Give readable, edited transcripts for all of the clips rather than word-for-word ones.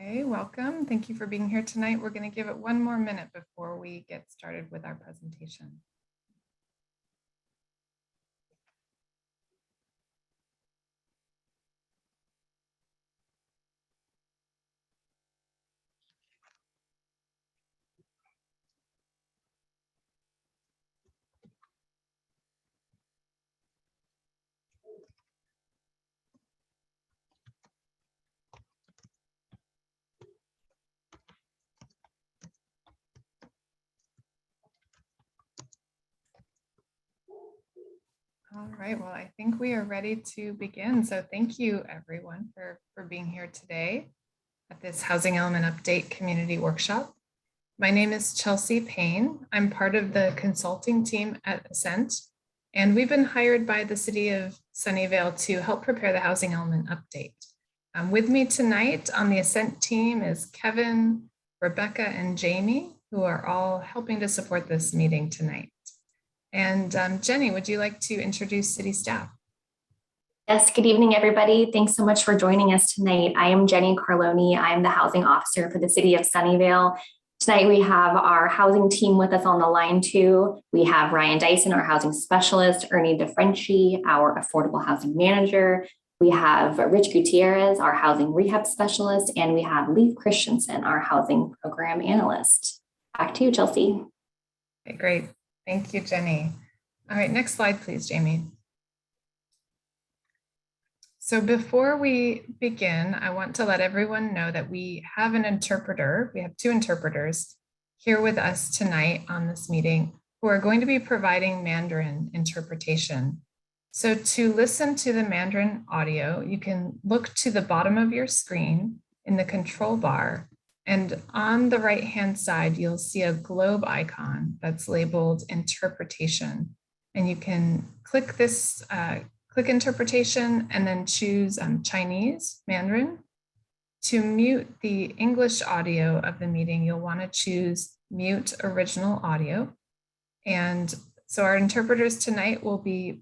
Okay, welcome. Thank you for being here tonight. We're going to give it one more minute before we get started with our presentation. All right, well, I think we are ready to begin. So thank you everyone for being here today at this Housing Element Update Community Workshop. My name is Chelsea Payne. I'm part of the consulting team at Ascent, and we've been hired by the City of Sunnyvale to help prepare the Housing Element Update. With me tonight on the Ascent team is Kevin, Rebecca, and Jamie, who are all helping to support this meeting tonight. And Jenny, would you like to introduce city staff? Yes, good evening, everybody. Thanks so much for joining us tonight. I am Jenny Carloni. I am the housing officer for the City of Sunnyvale. Tonight, we have our housing team with us on the line too. We have Ryan Dyson, our housing specialist, Ernie DeFrenchi, our affordable housing manager. We have Rich Gutierrez, our housing rehab specialist, and we have Leif Christensen, our housing program analyst. Back to you, Chelsea. Okay, great. Thank you, Jenny. All right, next slide, please, Jamie. So before we begin, I want to let everyone know that we have an interpreter. We have two interpreters here with us tonight on this meeting who are going to be providing Mandarin interpretation. So to listen to the Mandarin audio, you can look to the bottom of your screen in the control bar, and on the right-hand side, you'll see a globe icon that's labeled interpretation. And you can click this, click interpretation and then choose Chinese, Mandarin. To mute the English audio of the meeting, you'll want to choose mute original audio. And so our interpreters tonight will be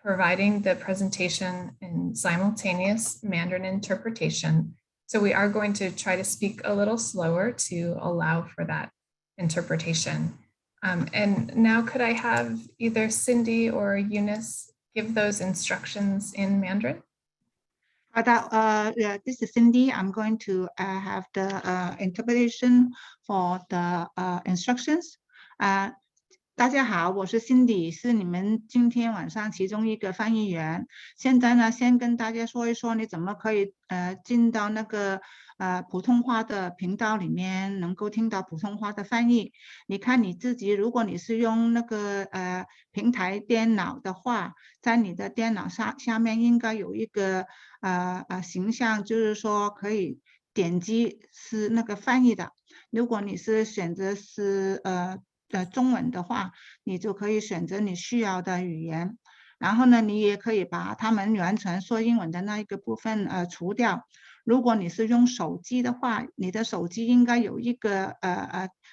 providing the presentation in simultaneous Mandarin interpretation. So we are going to try to speak a little slower to allow for that interpretation. And now could I have either Cindy or Eunice give those instructions in Mandarin? This is Cindy. I'm going to have the interpretation for the instructions. 大家好，我是 Cindy， 是你们今天晚上其中一个翻译员。现在呢，先跟大家说一说你怎么可以进到那个普通话的频道里面，能够听到普通话的翻译。你看你自己，如果你是用那个平台电脑的话，在你的电脑下面应该有一个形象，就是说可以点击是那个翻译的。如果你是选择是中文的话，你就可以选择你需要的语言，然后呢，你也可以把他们原程说英文的那一个部分除掉。如果你是用手机的话，你的手机应该有一个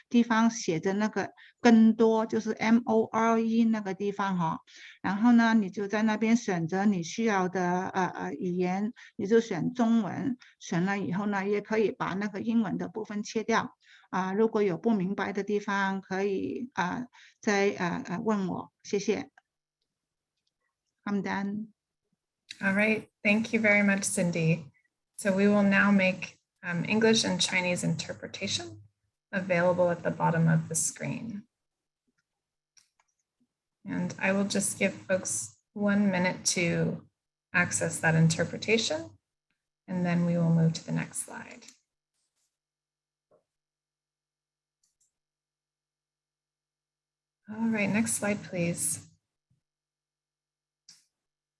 地方写着那个更多，就是 MORE 那个地方哈。然后呢，你就在那边选择你需要的语言，你就选中文，选了以后呢，也可以把那个英文的部分切掉。如果有不明白的地方，可以再问我，谢谢。I'm done. All right, thank you very much, Cindy. So we will now make English and Chinese interpretation available at the bottom of the screen. And I will just give folks 1 minute to access that interpretation, and then we will move to the next slide. All right, next slide, please.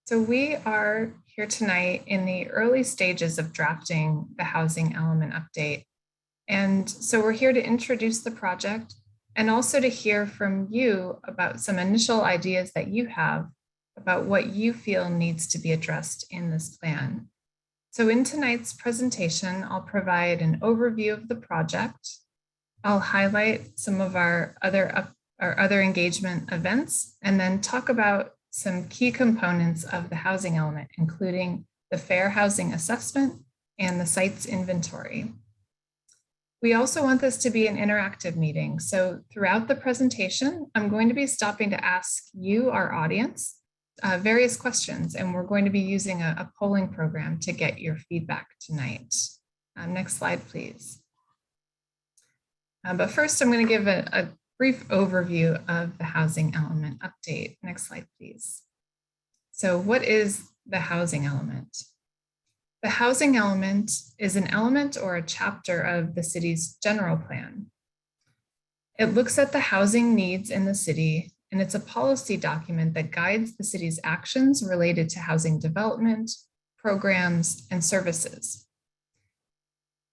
So we are here tonight in the early stages of drafting the Housing Element Update. And so we're here to introduce the project and also to hear from you about some initial ideas that you have about what you feel needs to be addressed in this plan. So in tonight's presentation, I'll provide an overview of the project. I'll highlight some of our other engagement events, and then talk about some key components of the housing element, including the fair housing assessment and the sites inventory. We also want this to be an interactive meeting. So throughout the presentation, I'm going to be stopping to ask you, our audience, various questions, and we're going to be using a polling program to get your feedback tonight. Next slide, please. But first, I'm going to give a brief overview of the housing element update. Next slide, please. So what is the housing element? The housing element is an element or a chapter of the city's general plan. It looks at the housing needs in the city, and it's a policy document that guides the city's actions related to housing development, programs, and services.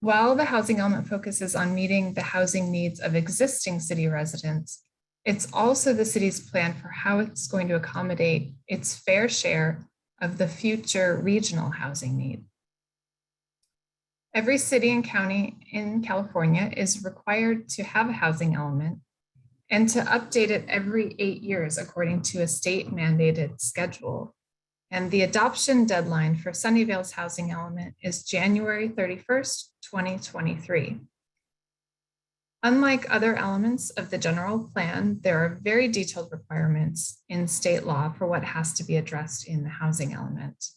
While the housing element focuses on meeting the housing needs of existing city residents, it's also the city's plan for how it's going to accommodate its fair share of the future regional housing need. Every city and county in California is required to have a housing element and to update it every 8 years according to a state mandated schedule. And the adoption deadline for Sunnyvale's housing element is January 31st, 2023. Unlike other elements of the general plan, there are very detailed requirements in state law for what has to be addressed in the housing element.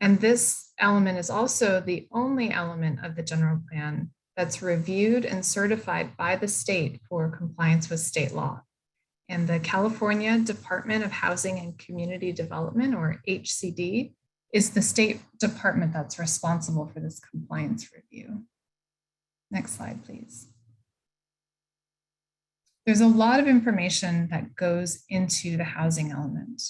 And this element is also the only element of the general plan that's reviewed and certified by the state for compliance with state law. And the California Department of Housing and Community Development, or HCD, is the state department that's responsible for this compliance review. Next slide, please. There's a lot of information that goes into the housing element.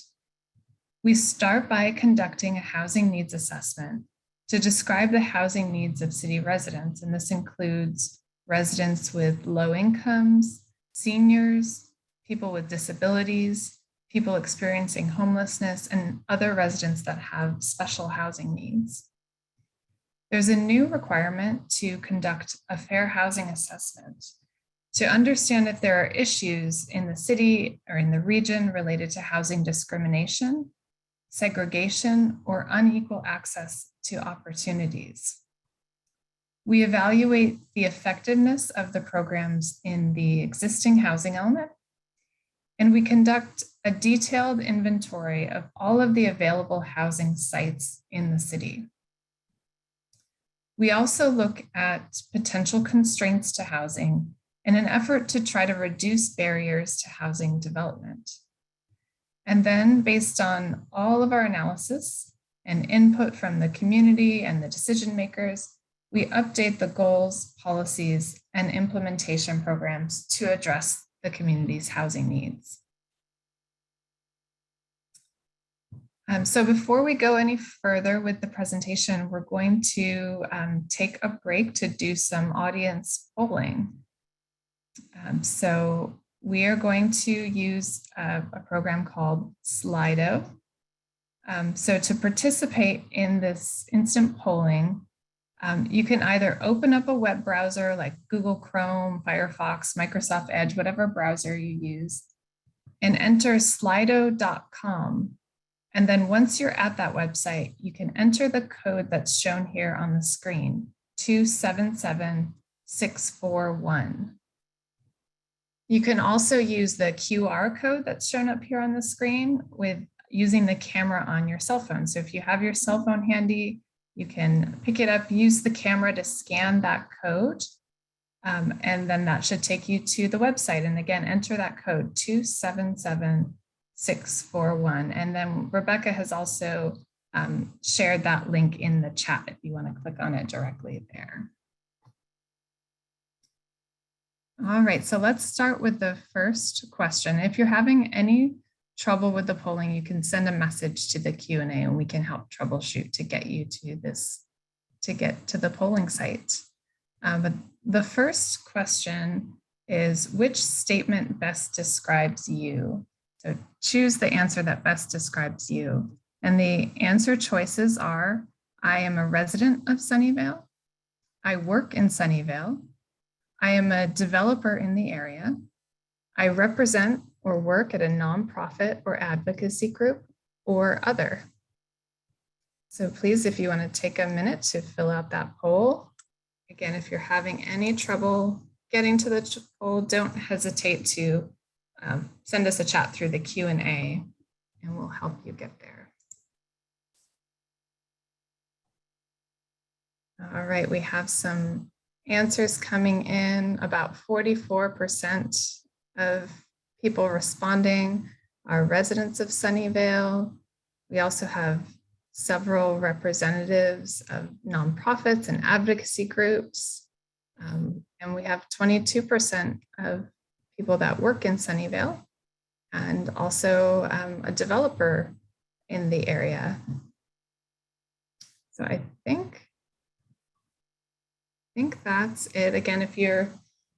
We start by conducting a housing needs assessment to describe the housing needs of city residents, and this includes residents with low incomes, seniors, people with disabilities, people experiencing homelessness, and other residents that have special housing needs. There's a new requirement to conduct a fair housing assessment to understand if there are issues in the city or in the region related to housing discrimination, segregation, or unequal access to opportunities. We evaluate the effectiveness of the programs in the existing housing element, and we conduct a detailed inventory of all of the available housing sites in the city. We also look at potential constraints to housing in an effort to try to reduce barriers to housing development. And then, based on all of our analysis and input from the community and the decision makers, we update the goals, policies, and implementation programs to address the community's housing needs. So before we go any further with the presentation, we're going to take a break to do some audience polling. So we are going to use a program called Slido. So to participate in this instant polling, you can either open up a web browser like Google Chrome, Firefox, Microsoft Edge, whatever browser you use, and enter slido.com. And then once you're at that website, you can enter the code that's shown here on the screen, 277641. You can also use the QR code that's shown up here on the screen with using the camera on your cell phone. So if you have your cell phone handy, you can pick it up, use the camera to scan that code, and then that should take you to the website. And again, enter that code 277641. And then Rebecca has also shared that link in the chat if you want to click on it directly there. All right, so let's start with the first question. If you're having any trouble with the polling, you can send a message to the Q&A and we can help troubleshoot to get you to this, to get to the polling site. But the first question is, which statement best describes you? So choose the answer that best describes you. And the answer choices are, I am a resident of Sunnyvale. I work in Sunnyvale. I am a developer in the area. I represent or work at a nonprofit or advocacy group, or other. So please, if you want to take a minute to fill out that poll, again, if you're having any trouble getting to the poll, don't hesitate to send us a chat through the Q&A and we'll help you get there. All right, we have some answers coming in. About 44% of people responding are residents of Sunnyvale. We also have several representatives of nonprofits and advocacy groups. And we have 22% of people that work in Sunnyvale and also a developer in the area. So I think that's it. Again, if you're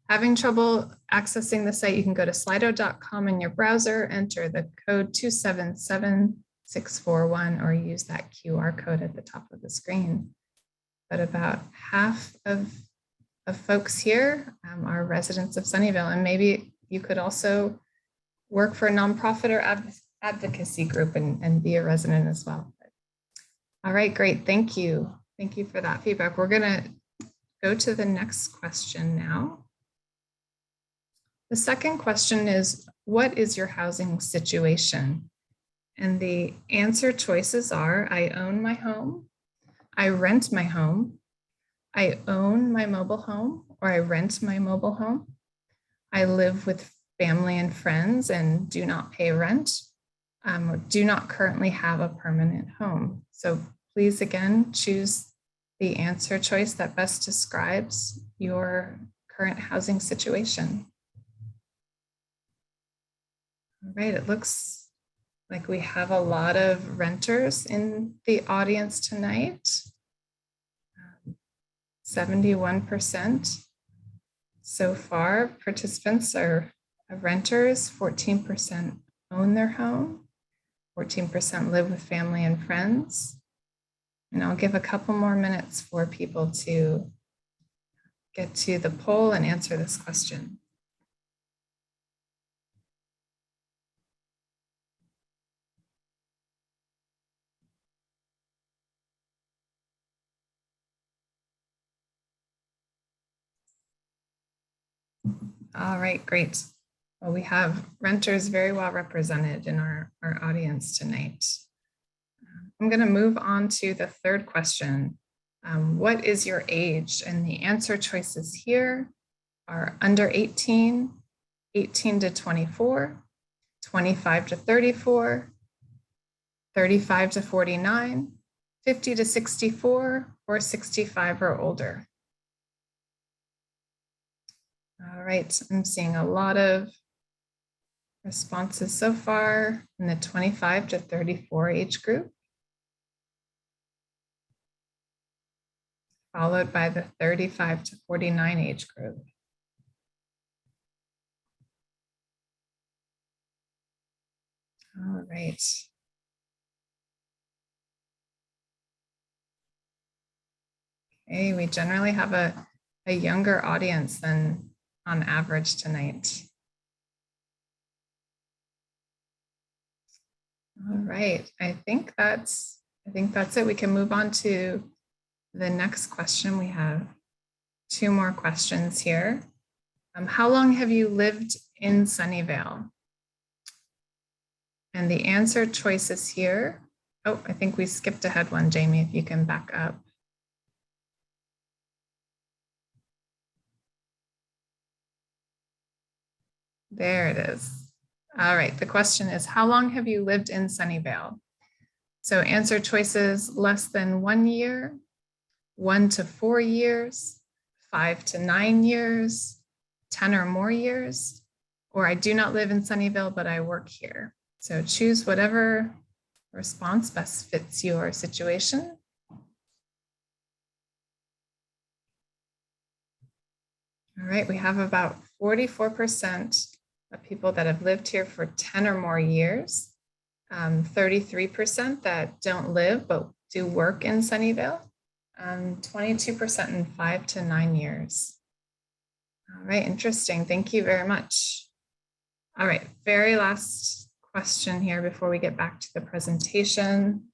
having trouble accessing the site, you can go to slido.com in your browser, enter the code 277641, or use that QR code at the top of the screen. But about half of folks here are residents of Sunnyvale, and maybe you could also work for a nonprofit or advocacy group and be a resident as well. All right, great, thank you. Thank you for that feedback. We're gonna go to the next question now. The second question is, what is your housing situation? And the answer choices are, I own my home, I rent my home, I own my mobile home, or I rent my mobile home, I live with family and friends and do not pay rent, or do not currently have a permanent home. So please, again, choose the answer choice that best describes your current housing situation. All right, it looks like we have a lot of renters in the audience tonight. 71% so far participants are renters, 14% own their home, 14% live with family and friends. And I'll give a couple more minutes for people to get to the poll and answer this question. All right, great. Well, we have renters very well represented in our audience tonight. I'm going to move on to the third question. What is your age? And the answer choices here are under 18, 18 to 24, 25 to 34, 35 to 49, 50 to 64, or 65 or older. All right, I'm seeing a lot of responses so far in the 25 to 34 age group, followed by the 35 to 49 age group. All right. Okay, we generally have a younger audience than on average tonight. All right, I think that's it. We can move on to the next question. We have two more questions here. How long have you lived in Sunnyvale? And the answer choices here. Oh, I think we skipped ahead one, Jamie, if you can back up. There it is. All right, the question is, how long have you lived in Sunnyvale? So answer choices: less than 1 year, 1 to 4 years, 5 to 9 years, 10 or more years, or I do not live in Sunnyvale, but I work here. So choose whatever response best fits your situation. All right, we have about 44% of people that have lived here for 10 or more years, 33% that don't live but do work in Sunnyvale, 22% in 5 to 9 years. All right, interesting. Thank you very much. All right, very last question here before we get back to the presentation.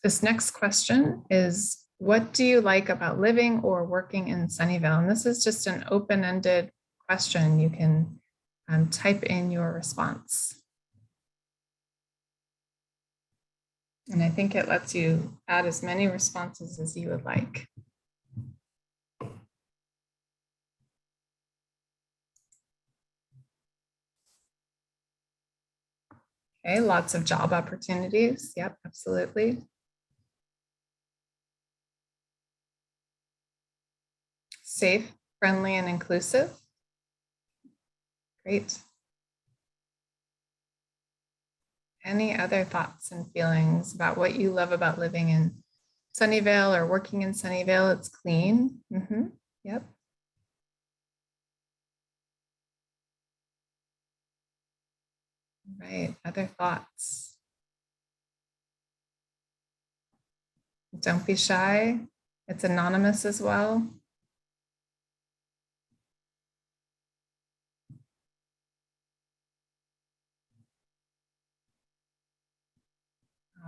This next question is, what do you like about living or working in Sunnyvale? And this is just an open-ended question. You can type in your response. And I think it lets you add as many responses as you would like. Okay, lots of job opportunities. Yep, absolutely. Safe, friendly, and inclusive. Great. Any other thoughts and feelings about what you love about living in Sunnyvale or working in Sunnyvale? It's clean. Yep. Right. Other thoughts? Don't be shy. It's anonymous as well.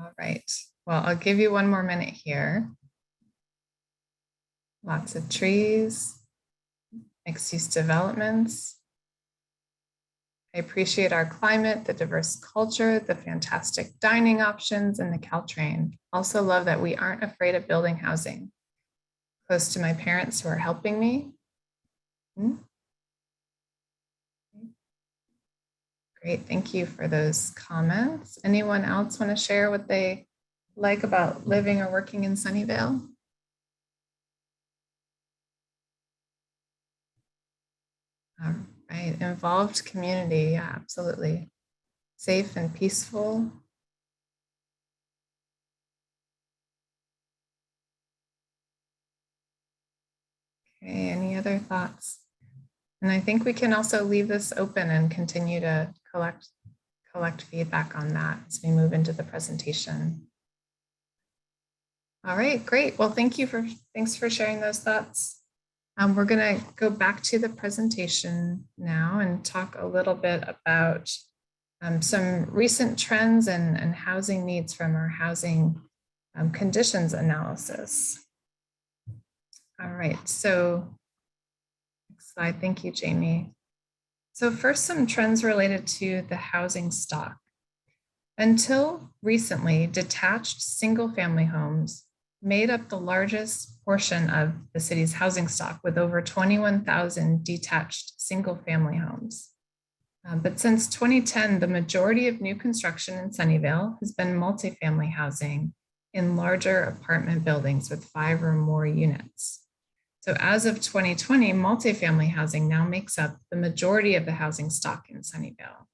All right. Well, I'll give you one more minute here. Lots of trees, mixed-use developments. I appreciate our climate, the diverse culture, the fantastic dining options, and the Caltrain. Also love that we aren't afraid of building housing. Close to my parents who are helping me. Great, thank you for those comments. Anyone else want to share what they like about living or working in Sunnyvale? All right, involved community, yeah, absolutely. Safe and peaceful. Okay, any other thoughts? And I think we can also leave this open and continue to collect feedback on that as we move into the presentation. All right, great. Well, thanks for sharing those thoughts. We're going to go back to the presentation now and talk a little bit about some recent trends and housing needs from our housing conditions analysis. All right, so next slide. Thank you, Jamie. So first, some trends related to the housing stock. Until recently, detached single-family homes made up the largest portion of the city's housing stock, with over 21,000 detached single-family homes. But since 2010, the majority of new construction in Sunnyvale has been multifamily housing in larger apartment buildings with 5 or more units. So as of 2020, multifamily housing now makes up the majority of the housing stock in Sunnyvale.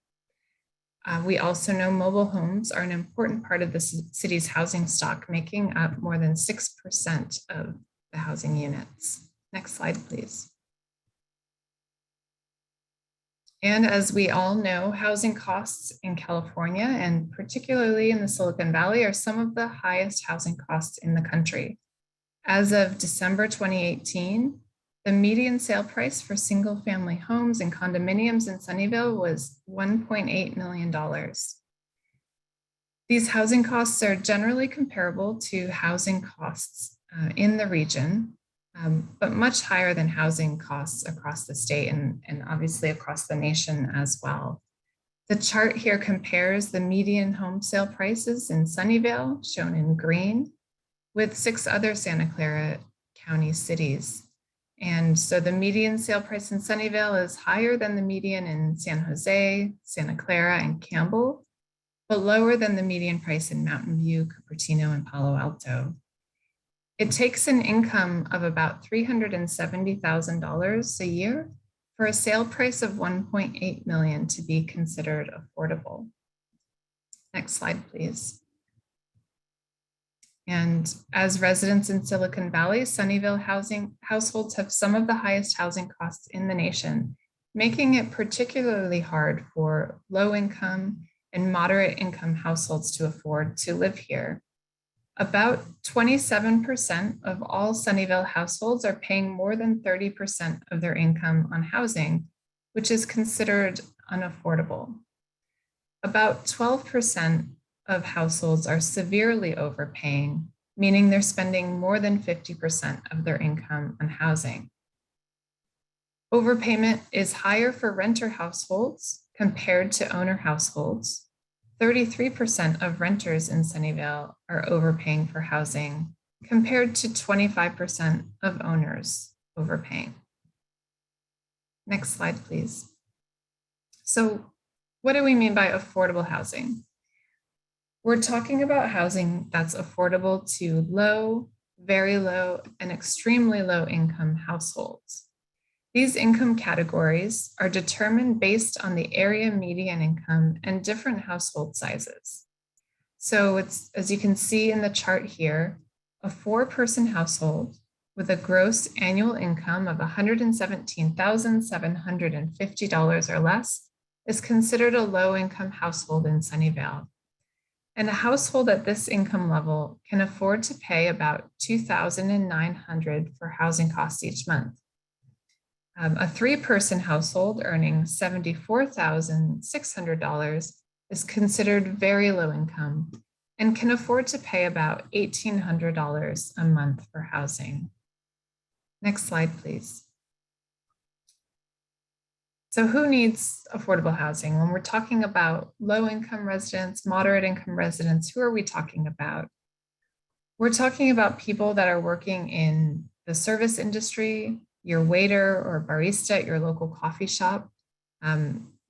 We also know mobile homes are an important part of the city's housing stock, making up more than 6% of the housing units. Next slide, please. And as we all know, housing costs in California, and particularly in the Silicon Valley, are some of the highest housing costs in the country. As of December 2018, the median sale price for single-family homes and condominiums in Sunnyvale was $1.8 million. These housing costs are generally comparable to housing costs in the region, but much higher than housing costs across the state and obviously across the nation as well. The chart here compares the median home sale prices in Sunnyvale, shown in green, with 6 other Santa Clara County cities. And so the median sale price in Sunnyvale is higher than the median in San Jose, Santa Clara, and Campbell, but lower than the median price in Mountain View, Cupertino, and Palo Alto. It takes an income of about $370,000 a year for a sale price of $1.8 million to be considered affordable. Next slide, please. And as residents in Silicon Valley, Sunnyvale households have some of the highest housing costs in the nation, making it particularly hard for low-income and moderate-income households to afford to live here. About 27% of all Sunnyvale households are paying more than 30% of their income on housing, which is considered unaffordable. About 12% of households are severely overpaying, meaning they're spending more than 50% of their income on housing. Overpayment is higher for renter households compared to owner households. 33% of renters in Sunnyvale are overpaying for housing compared to 25% of owners overpaying. Next slide, please. So what do we mean by affordable housing? We're talking about housing that's affordable to low, very low, and extremely low income households. These income categories are determined based on the area median income and different household sizes. So it's, as you can see in the chart here, a 4-person household with a gross annual income of $117,750 or less is considered a low-income household in Sunnyvale. And a household at this income level can afford to pay about $2,900 for housing costs each month. A 3-person household earning $74,600 is considered very low income and can afford to pay about $1,800 a month for housing. Next slide, please. So who needs affordable housing? When we're talking about low income residents, moderate income residents, who are we talking about? We're talking about people that are working in the service industry, your waiter or barista at your local coffee shop,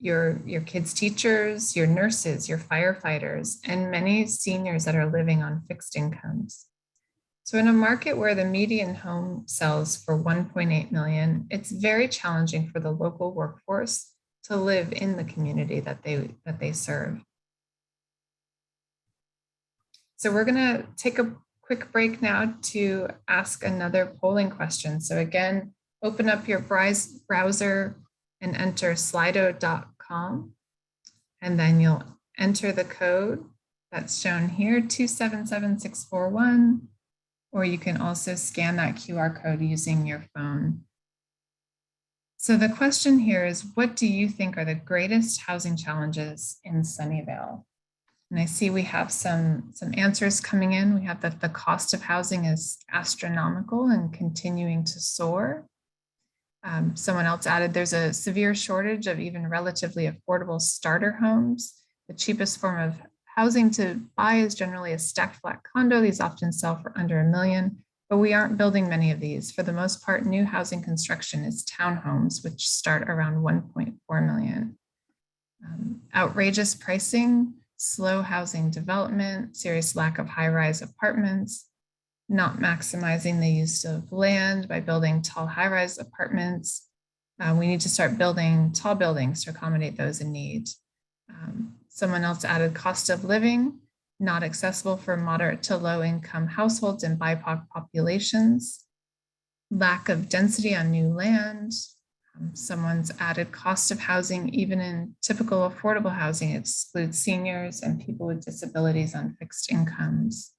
your kids' teachers, your nurses, your firefighters, and many seniors that are living on fixed incomes. So in a market where the median home sells for $1.8 million, it's very challenging for the local workforce to live in the community that they serve. So we're gonna take a quick break now to ask another polling question. So again, open up your browser and enter slido.com, and then you'll enter the code that's shown here, 277641, or you can also scan that QR code using your phone. So the question here is, what do you think are the greatest housing challenges in Sunnyvale? And I see we have some answers coming in. We have that the cost of housing is astronomical and continuing to soar. Someone else added there's a severe shortage of even relatively affordable starter homes. The cheapest form of housing to buy is generally a stacked flat condo. These often sell for under $1 million, but we aren't building many of these. For the most part, new housing construction is townhomes, which start around 1.4 million. Outrageous pricing, slow housing development, serious lack of high-rise apartments, not maximizing the use of land by building tall high-rise apartments. We need to start building tall buildings to accommodate those in need. Someone else added cost of living, not accessible for moderate to low income households and BIPOC populations, lack of density on new land. Someone's added cost of housing, even in typical affordable housing, excludes seniors and people with disabilities on fixed incomes.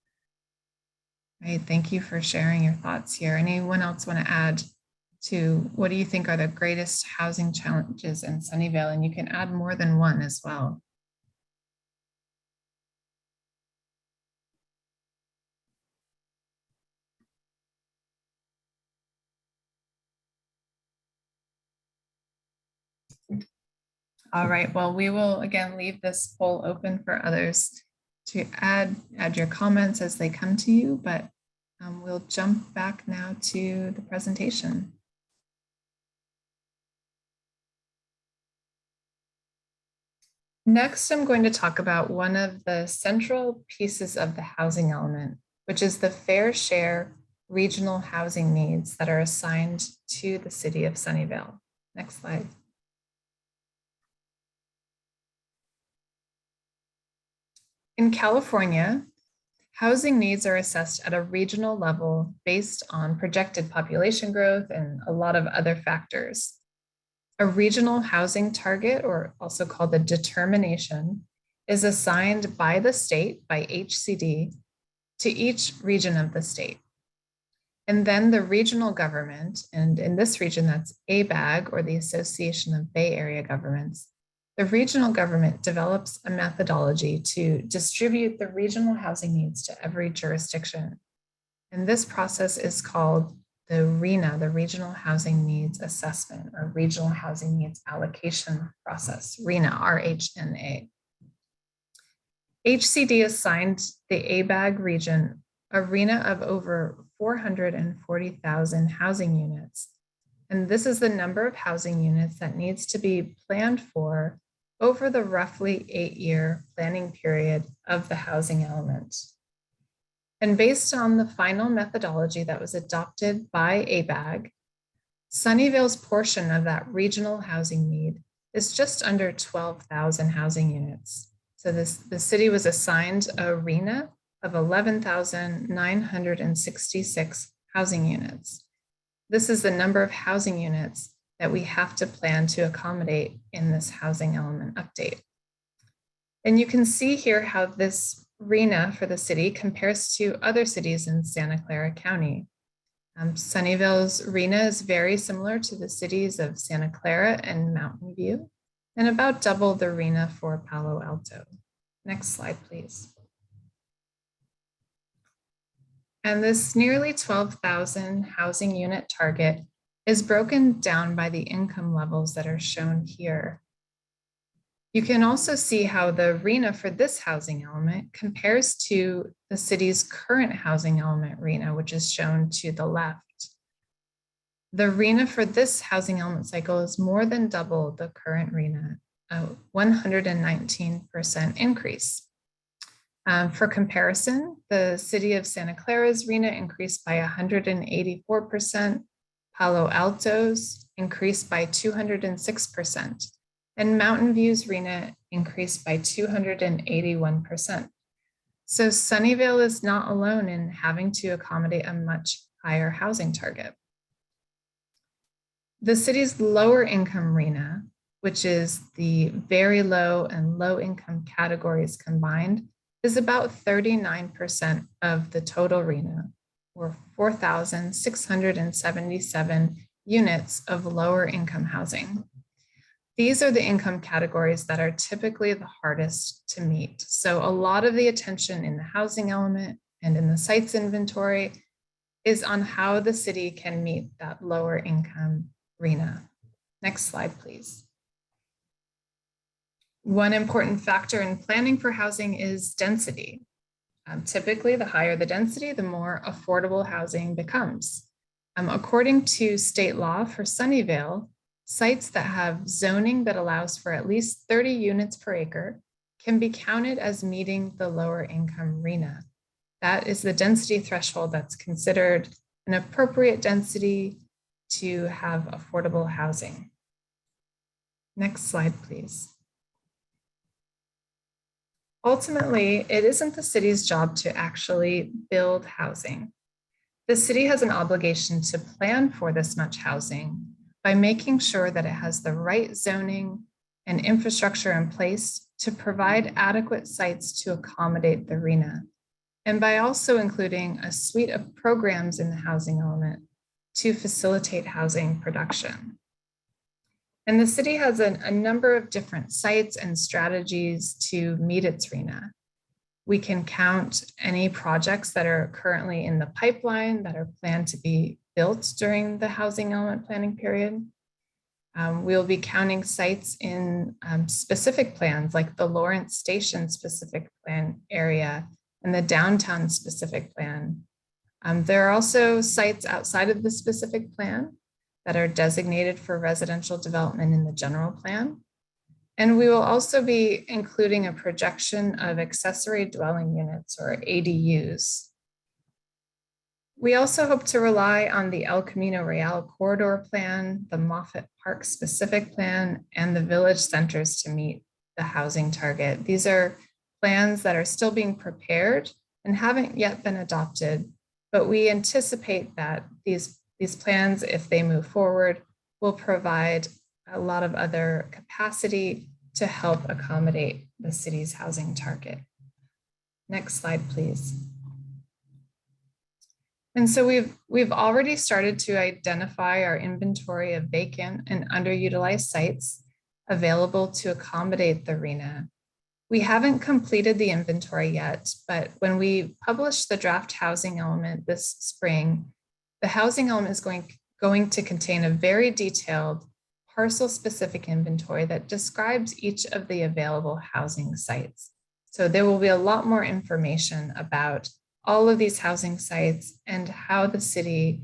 Right, thank you for sharing your thoughts here. Anyone else want to add to what do you think are the greatest housing challenges in Sunnyvale? And you can add more than one as well. All right, well, we will again leave this poll open for others to add your comments as they come to you, but we'll jump back now to the presentation. Next, I'm going to talk about one of the central pieces of the housing element, which is the fair share regional housing needs that are assigned to the city of Sunnyvale. Next slide. In California, housing needs are assessed at a regional level based on projected population growth and a lot of other factors. A regional housing target, or also called the determination, is assigned by the state, by HCD, to each region of the state. And then the regional government, and in this region, that's ABAG, or the Association of Bay Area Governments, the regional government develops a methodology to distribute the regional housing needs to every jurisdiction. And this process is called the RHNA, the Regional Housing Needs Assessment, or Regional Housing Needs Allocation Process, RHNA, RHNA. HCD assigned the ABAG region a RHNA of over 440,000 housing units. And this is the number of housing units that needs to be planned for over the roughly 8-year planning period of the housing element. And based on the final methodology that was adopted by ABAG, Sunnyvale's portion of that regional housing need is just under 12,000 housing units. So the city was assigned a RHNA of 11,966 housing units. This is the number of housing units that we have to plan to accommodate in this housing element update. And you can see here how this RHNA for the city compares to other cities in Santa Clara County. Sunnyvale's RHNA is very similar to the cities of Santa Clara and Mountain View, and about double the RHNA for Palo Alto. Next slide, please. And this nearly 12,000 housing unit target is broken down by the income levels that are shown here. You can also see how the RHNA for this housing element compares to the city's current housing element RHNA, which is shown to the left. The RHNA for this housing element cycle is more than double the current RHNA, a 119% increase. For comparison, the city of Santa Clara's RHNA increased by 184%, Palo Alto's increased by 206%, and Mountain View's RHNA increased by 281%. So Sunnyvale is not alone in having to accommodate a much higher housing target. The city's lower income RHNA, which is the very low and low income categories combined, is about 39% of the total RHNA, or 4,677 units of lower income housing. These are the income categories that are typically the hardest to meet. So a lot of the attention in the housing element and in the sites inventory is on how the city can meet that lower income RHNA. Next slide, please. One important factor in planning for housing is density. Typically, the higher the density, the more affordable housing becomes. According to state law for Sunnyvale, sites that have zoning that allows for at least 30 units per acre can be counted as meeting the lower income RHNA. That is the density threshold that's considered an appropriate density to have affordable housing. Next slide, please. Ultimately, it isn't the city's job to actually build housing. The city has an obligation to plan for this much housing by making sure that it has the right zoning and infrastructure in place to provide adequate sites to accommodate the RHNA, and by also including a suite of programs in the housing element to facilitate housing production. And the city has a number of different sites and strategies to meet its RHNA. We can count any projects that are currently in the pipeline that are planned to be built during the housing element planning period. We'll be counting sites in specific plans like the Lawrence Station specific plan area and the downtown specific plan. There are also sites outside of the specific plan that are designated for residential development in the general plan. And we will also be including a projection of accessory dwelling units, or ADUs. We also hope to rely on the El Camino Real corridor plan, the Moffett Park specific plan, and the village centers to meet the housing target. These are plans that are still being prepared and haven't yet been adopted, but we anticipate that these plans, if they move forward, will provide a lot of other capacity to help accommodate the city's housing target. Next slide, please. And so we've already started to identify our inventory of vacant and underutilized sites available to accommodate the RHNA. We haven't completed the inventory yet, but when we publish the draft housing element this spring, the housing element is going to contain a very detailed parcel-specific inventory that describes each of the available housing sites. So there will be a lot more information about all of these housing sites and how the city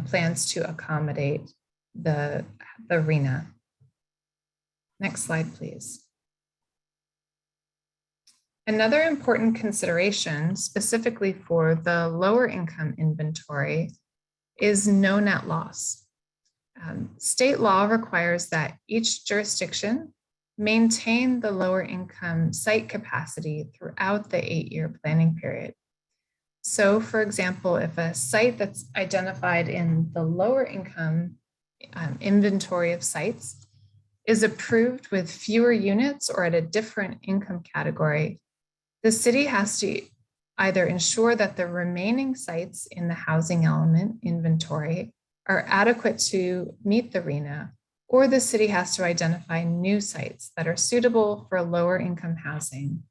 plans to accommodate the RHNA. Next slide, please. Another important consideration specifically for the lower income inventory is no net loss. State law requires that each jurisdiction maintain the lower income site capacity throughout the 8-year planning period. So for example, if a site that's identified in the lower income inventory of sites is approved with fewer units or at a different income category, the city has to either ensure that the remaining sites in the housing element inventory are adequate to meet the RHNA, or the city has to identify new sites that are suitable for lower income housing.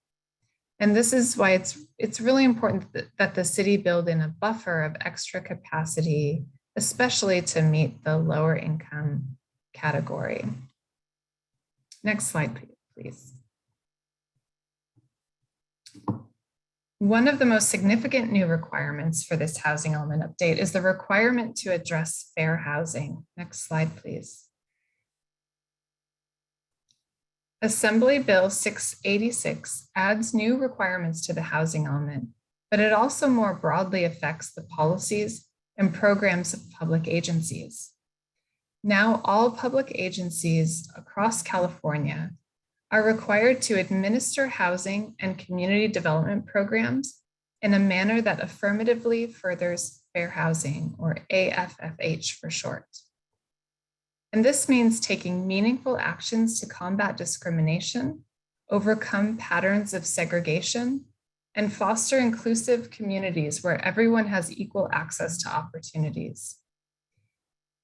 And this is why it's really important that the city build in a buffer of extra capacity, especially to meet the lower income category. Next slide, please. One of the most significant new requirements for this housing element update is the requirement to address fair housing. Next slide, please. Assembly Bill 686 adds new requirements to the housing element, but it also more broadly affects the policies and programs of public agencies. Now, all public agencies across California are required to administer housing and community development programs in a manner that affirmatively furthers fair housing, or AFFH for short. And this means taking meaningful actions to combat discrimination, overcome patterns of segregation, and foster inclusive communities where everyone has equal access to opportunities.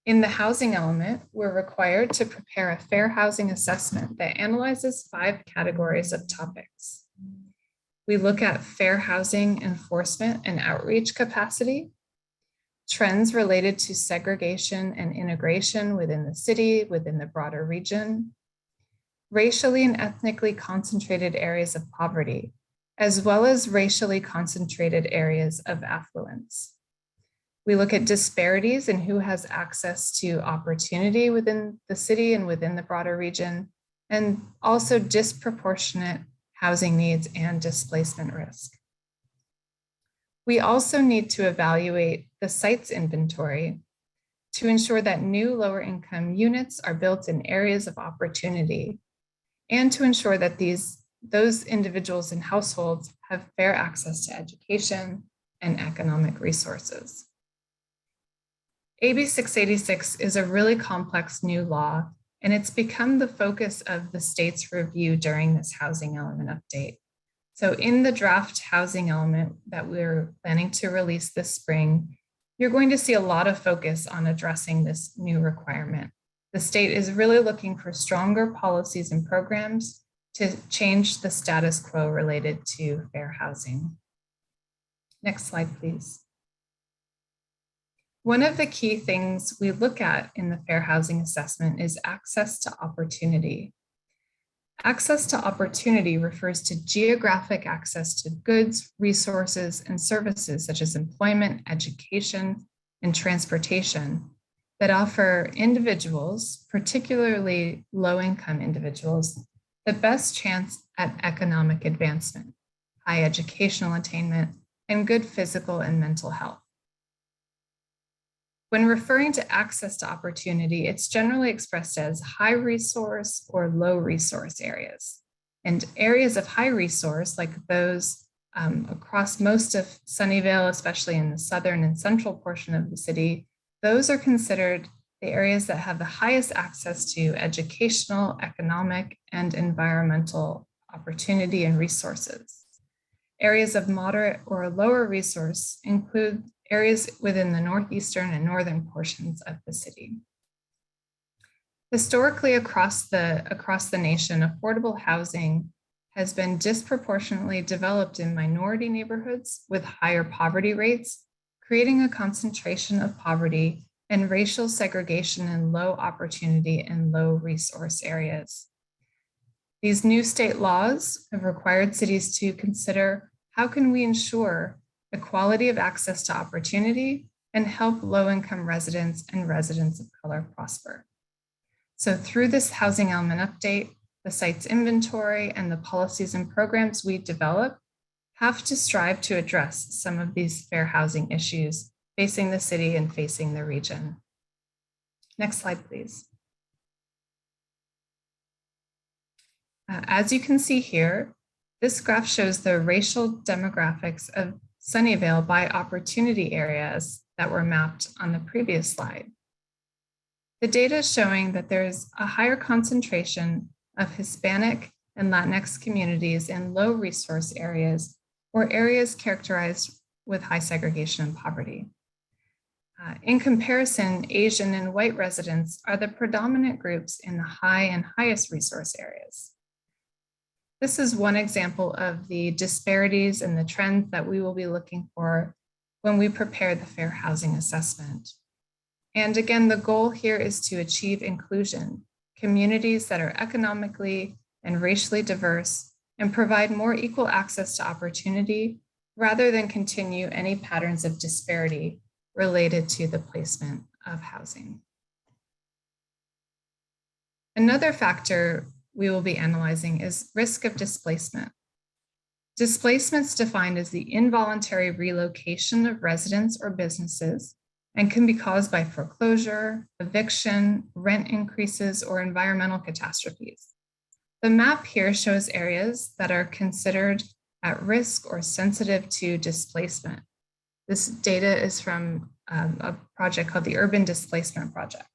In the housing element, we're required to prepare a fair housing assessment that analyzes 5 categories of topics. We look at fair housing enforcement and outreach capacity, trends related to segregation and integration within the city, within the broader region, racially and ethnically concentrated areas of poverty, as well as racially concentrated areas of affluence. We look at disparities in who has access to opportunity within the city and within the broader region, and also disproportionate housing needs and displacement risk. We also need to evaluate the sites inventory to ensure that new lower income units are built in areas of opportunity, and to ensure that those individuals and households have fair access to education and economic resources. AB 686 is a really complex new law, and it's become the focus of the state's review during this housing element update. So in the draft housing element that we're planning to release this spring, you're going to see a lot of focus on addressing this new requirement. The state is really looking for stronger policies and programs to change the status quo related to fair housing. Next slide, please. One of the key things we look at in the fair housing assessment is access to opportunity. Access to opportunity refers to geographic access to goods, resources, and services such as employment, education, and transportation that offer individuals, particularly low-income individuals, the best chance at economic advancement, high educational attainment, and good physical and mental health. When referring to access to opportunity, it's generally expressed as high resource or low resource areas. And areas of high resource, like those across most of Sunnyvale, especially in the southern and central portion of the city, those are considered the areas that have the highest access to educational, economic, and environmental opportunity and resources. Areas of moderate or lower resource include areas within the northeastern and northern portions of the city. Historically, across the nation, affordable housing has been disproportionately developed in minority neighborhoods with higher poverty rates, creating a concentration of poverty and racial segregation in low opportunity and low resource areas. These new state laws have required cities to consider how can we ensure equality of access to opportunity and help low-income residents and residents of color prosper. So through this housing element update, the site's inventory and the policies and programs we develop have to strive to address some of these fair housing issues facing the city and facing the region. Next slide, please. As you can see here, this graph shows the racial demographics of Sunnyvale by opportunity areas that were mapped on the previous slide. The data is showing that there's a higher concentration of Hispanic and Latinx communities in low resource areas or areas characterized with high segregation and poverty. In comparison, Asian and white residents are the predominant groups in the high and highest resource areas. This is one example of the disparities and the trends that we will be looking for when we prepare the fair housing assessment. And again, the goal here is to achieve inclusion, communities that are economically and racially diverse and provide more equal access to opportunity rather than continue any patterns of disparity related to the placement of housing. Another factor we will be analyzing is risk of displacement. Displacement is defined as the involuntary relocation of residents or businesses and can be caused by foreclosure, eviction, rent increases, or environmental catastrophes. The map here shows areas that are considered at risk or sensitive to displacement. This data is from a project called the Urban Displacement Project.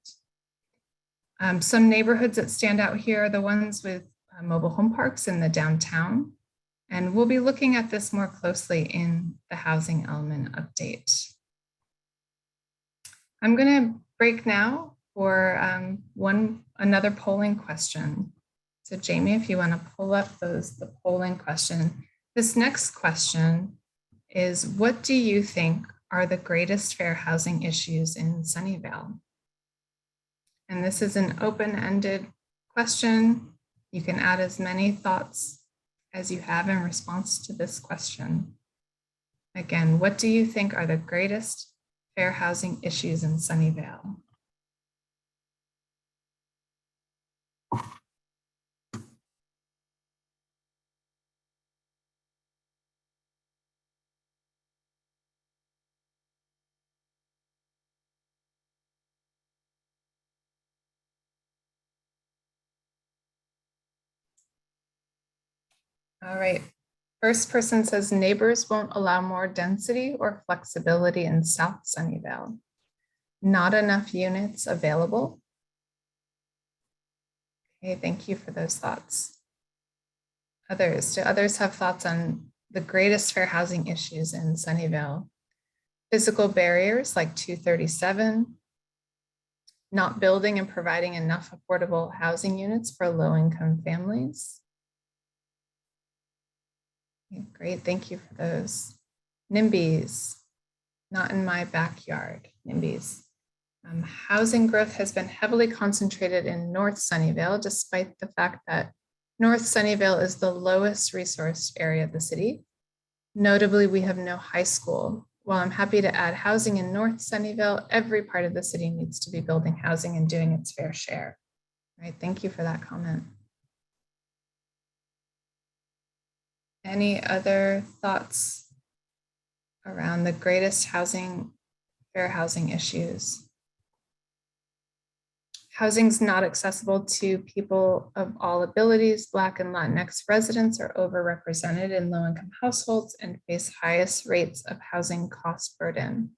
Some neighborhoods that stand out here are the ones with mobile home parks in the downtown. And we'll be looking at this more closely in the housing element update. I'm going to break now for another polling question. So Jamie, if you want to pull up the polling question. This next question is, what do you think are the greatest fair housing issues in Sunnyvale? And this is an open-ended question. You can add as many thoughts as you have in response to this question. Again, what do you think are the greatest fair housing issues in Sunnyvale? All right, first person says neighbors won't allow more density or flexibility in South Sunnyvale. Not enough units available. Okay, thank you for those thoughts. Others, do others have thoughts on the greatest fair housing issues in Sunnyvale? Physical barriers like 237, not building and providing enough affordable housing units for low-income families. Okay, great, thank you for those. NIMBYs, not in my backyard, NIMBYs. Housing growth has been heavily concentrated in North Sunnyvale, despite the fact that North Sunnyvale is the lowest resource area of the city. Notably, we have no high school. While I'm happy to add housing in North Sunnyvale, every part of the city needs to be building housing and doing its fair share. All right, thank you for that comment. Any other thoughts around the greatest fair housing issues? Housing's not accessible to people of all abilities. Black and Latinx residents are overrepresented in low-income households and face highest rates of housing cost burden.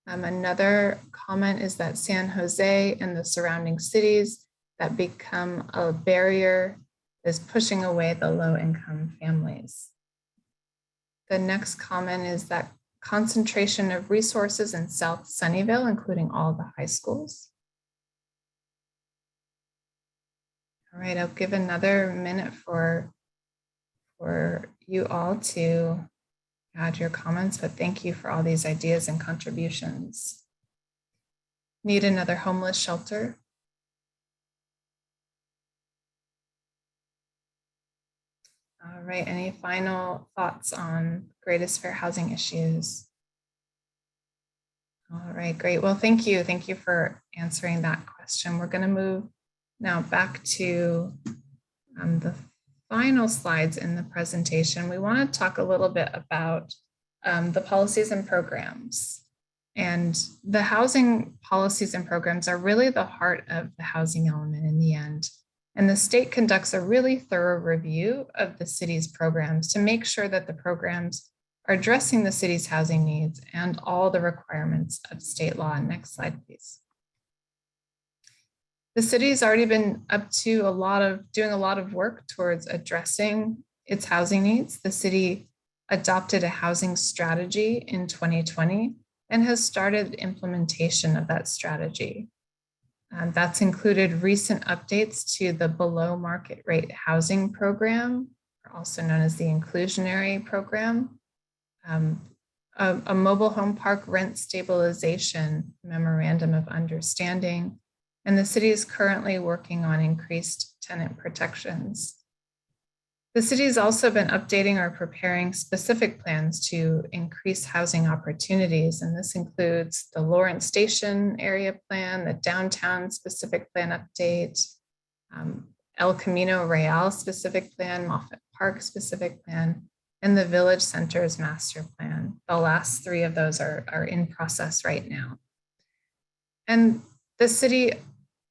Another comment is that San Jose and the surrounding cities that become a barrier is pushing away the low-income families. The next comment is that concentration of resources in South Sunnyvale, including all the high schools. All right, I'll give another minute for for you all to add your comments, but thank you for all these ideas and contributions. Need another homeless shelter? All right, any final thoughts on greatest fair housing issues? All right, great. Well, thank you. Thank you for answering that question. We're going to move now back to the final slides in the presentation. We want to talk a little bit about the policies and programs. And the housing policies and programs are really the heart of the housing element in the end. And the state conducts a really thorough review of the city's programs to make sure that the programs are addressing the city's housing needs and all the requirements of state law. Next slide, please. The city's already been up to doing a lot of work towards addressing its housing needs. The city adopted a housing strategy in 2020 and has started implementation of that strategy. That's included recent updates to the below market rate housing program, also known as the inclusionary program, a mobile home park rent stabilization memorandum of understanding, and the city is currently working on increased tenant protections. The city has also been updating or preparing specific plans to increase housing opportunities, and this includes the Lawrence Station area plan, the downtown specific plan update, El Camino Real specific plan, Moffett Park specific plan, and the Village Center's master plan. The last three of those are in process right now. And the city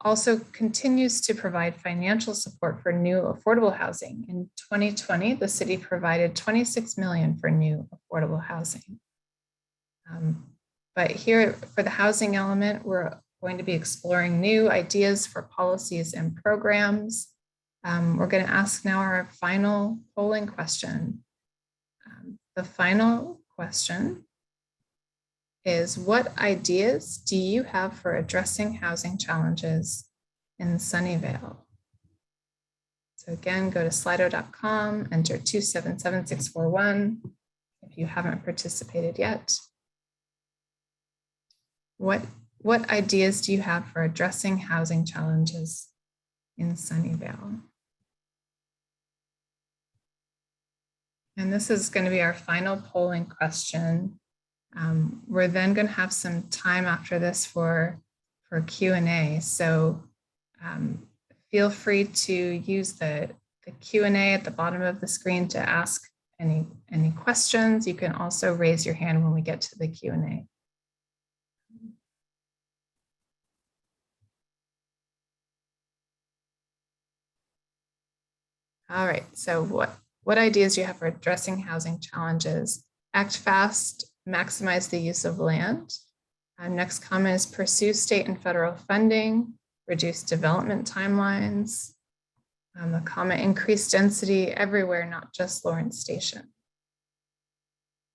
also continues to provide financial support for new affordable housing. In 2020, the city provided $26 million for new affordable housing. But here for the housing element, we're going to be exploring new ideas for policies and programs. We're going to ask now our final polling question. The final question is, what ideas do you have for addressing housing challenges in Sunnyvale? So again, go to slido.com, enter 277641 if you haven't participated yet. What ideas do you have for addressing housing challenges in Sunnyvale? And this is going to be our final polling question. We're then going to have some time after this for Q&A. So feel free to use the Q&A at the bottom of the screen to ask any questions. You can also raise your hand when we get to the Q&A. All right, so what ideas do you have for addressing housing challenges? Act fast, maximize the use of land. Next comment is pursue state and federal funding, reduce development timelines. The comment, increase density everywhere, not just Lawrence Station.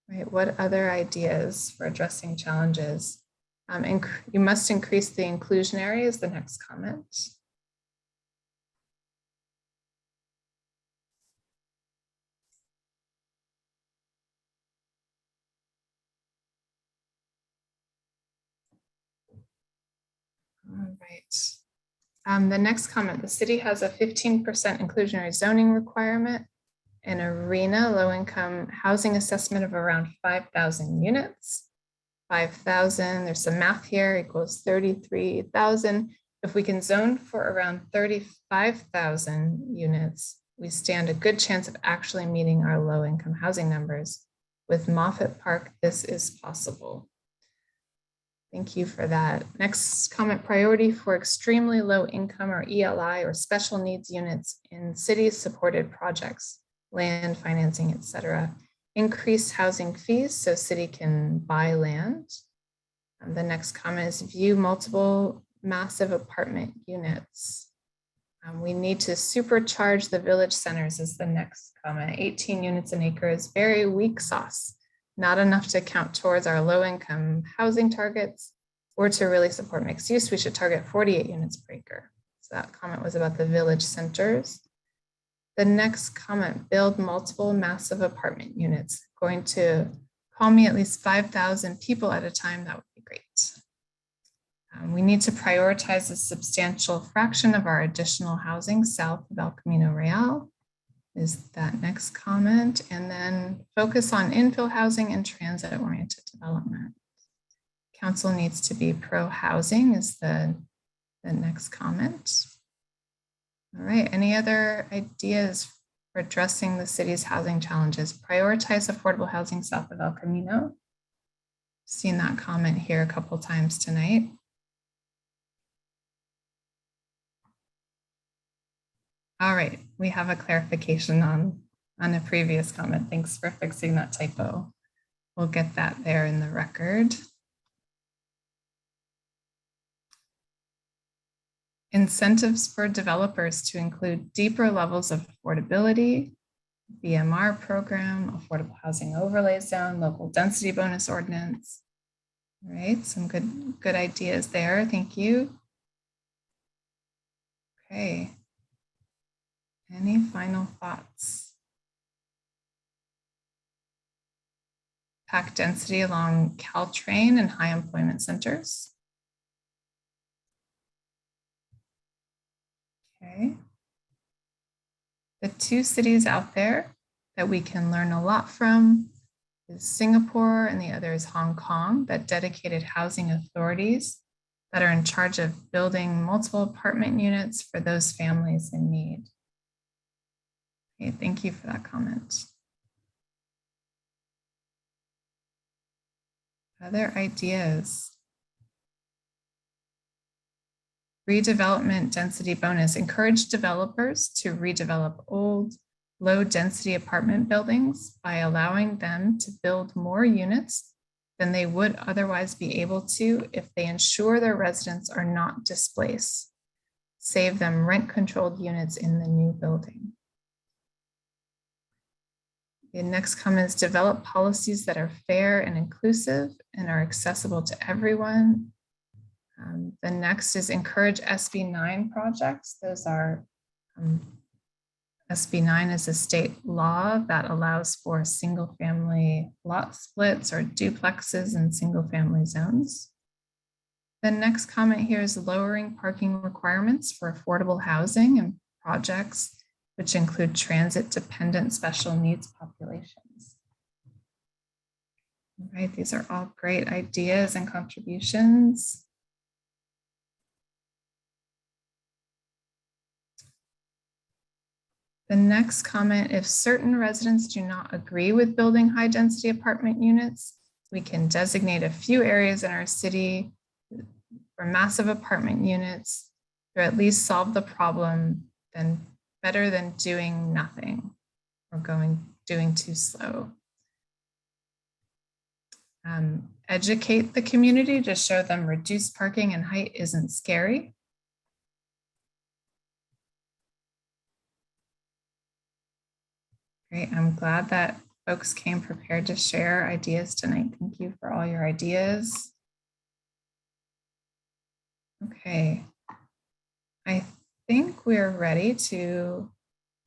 Right, what other ideas for addressing challenges? You must increase the inclusionary is the next comment. All right. The next comment, the city has a 15% inclusionary zoning requirement, an arena low-income housing assessment of around 5,000 units. 5,000, there's some math here, equals 33,000. If we can zone for around 35,000 units, we stand a good chance of actually meeting our low-income housing numbers. With Moffett Park, this is possible. Thank you for that. Next comment, priority for extremely low income or ELI or special needs units in cities supported projects, land financing, etc. Increase housing fees so city can buy land. The next comment is view multiple massive apartment units. We need to supercharge the village centers is the next comment. 18 units an acre is very weak sauce. Not enough to count towards our low income housing targets, or to really support mixed use, we should target 48 units per acre. So that comment was about the village centers. The next comment, build multiple massive apartment units. Going to call me at least 5,000 people at a time, that would be great. We need to prioritize a substantial fraction of our additional housing south of El Camino Real is that next comment. And then focus on infill housing and transit-oriented development. Council needs to be pro-housing is the next comment. All right, any other ideas for addressing the city's housing challenges? Prioritize affordable housing south of El Camino. Seen that comment here a couple times tonight. All right, we have a clarification on a previous comment. Thanks for fixing that typo. We'll get that there in the record. Incentives for developers to include deeper levels of affordability, BMR program, affordable housing overlay zone, local density bonus ordinance. All right, some good ideas there. Thank you. Okay. Any final thoughts? Pack density along Caltrain and high employment centers. Okay. The two cities out there that we can learn a lot from is Singapore and the other is Hong Kong, that dedicated housing authorities that are in charge of building multiple apartment units for those families in need. Okay, thank you for that comment. Other ideas? Redevelopment density bonus. Encourage developers to redevelop old, low density apartment buildings by allowing them to build more units than they would otherwise be able to if they ensure their residents are not displaced. Save them rent-controlled units in the new building. The next comment is develop policies that are fair and inclusive and are accessible to everyone. The next is encourage SB 9 projects. Those are, SB 9 is a state law that allows for single family lot splits or duplexes in single family zones. The next comment here is lowering parking requirements for affordable housing and projects which include transit-dependent special needs populations. All right, these are all great ideas and contributions. The next comment, if certain residents do not agree with building high-density apartment units, we can designate a few areas in our city for massive apartment units to at least solve the problem, then better than doing nothing or doing too slow. Educate the community to show them reduced parking and height isn't scary. Great, I'm glad that folks came prepared to share ideas tonight. Thank you for all your ideas. Okay, I think we're ready to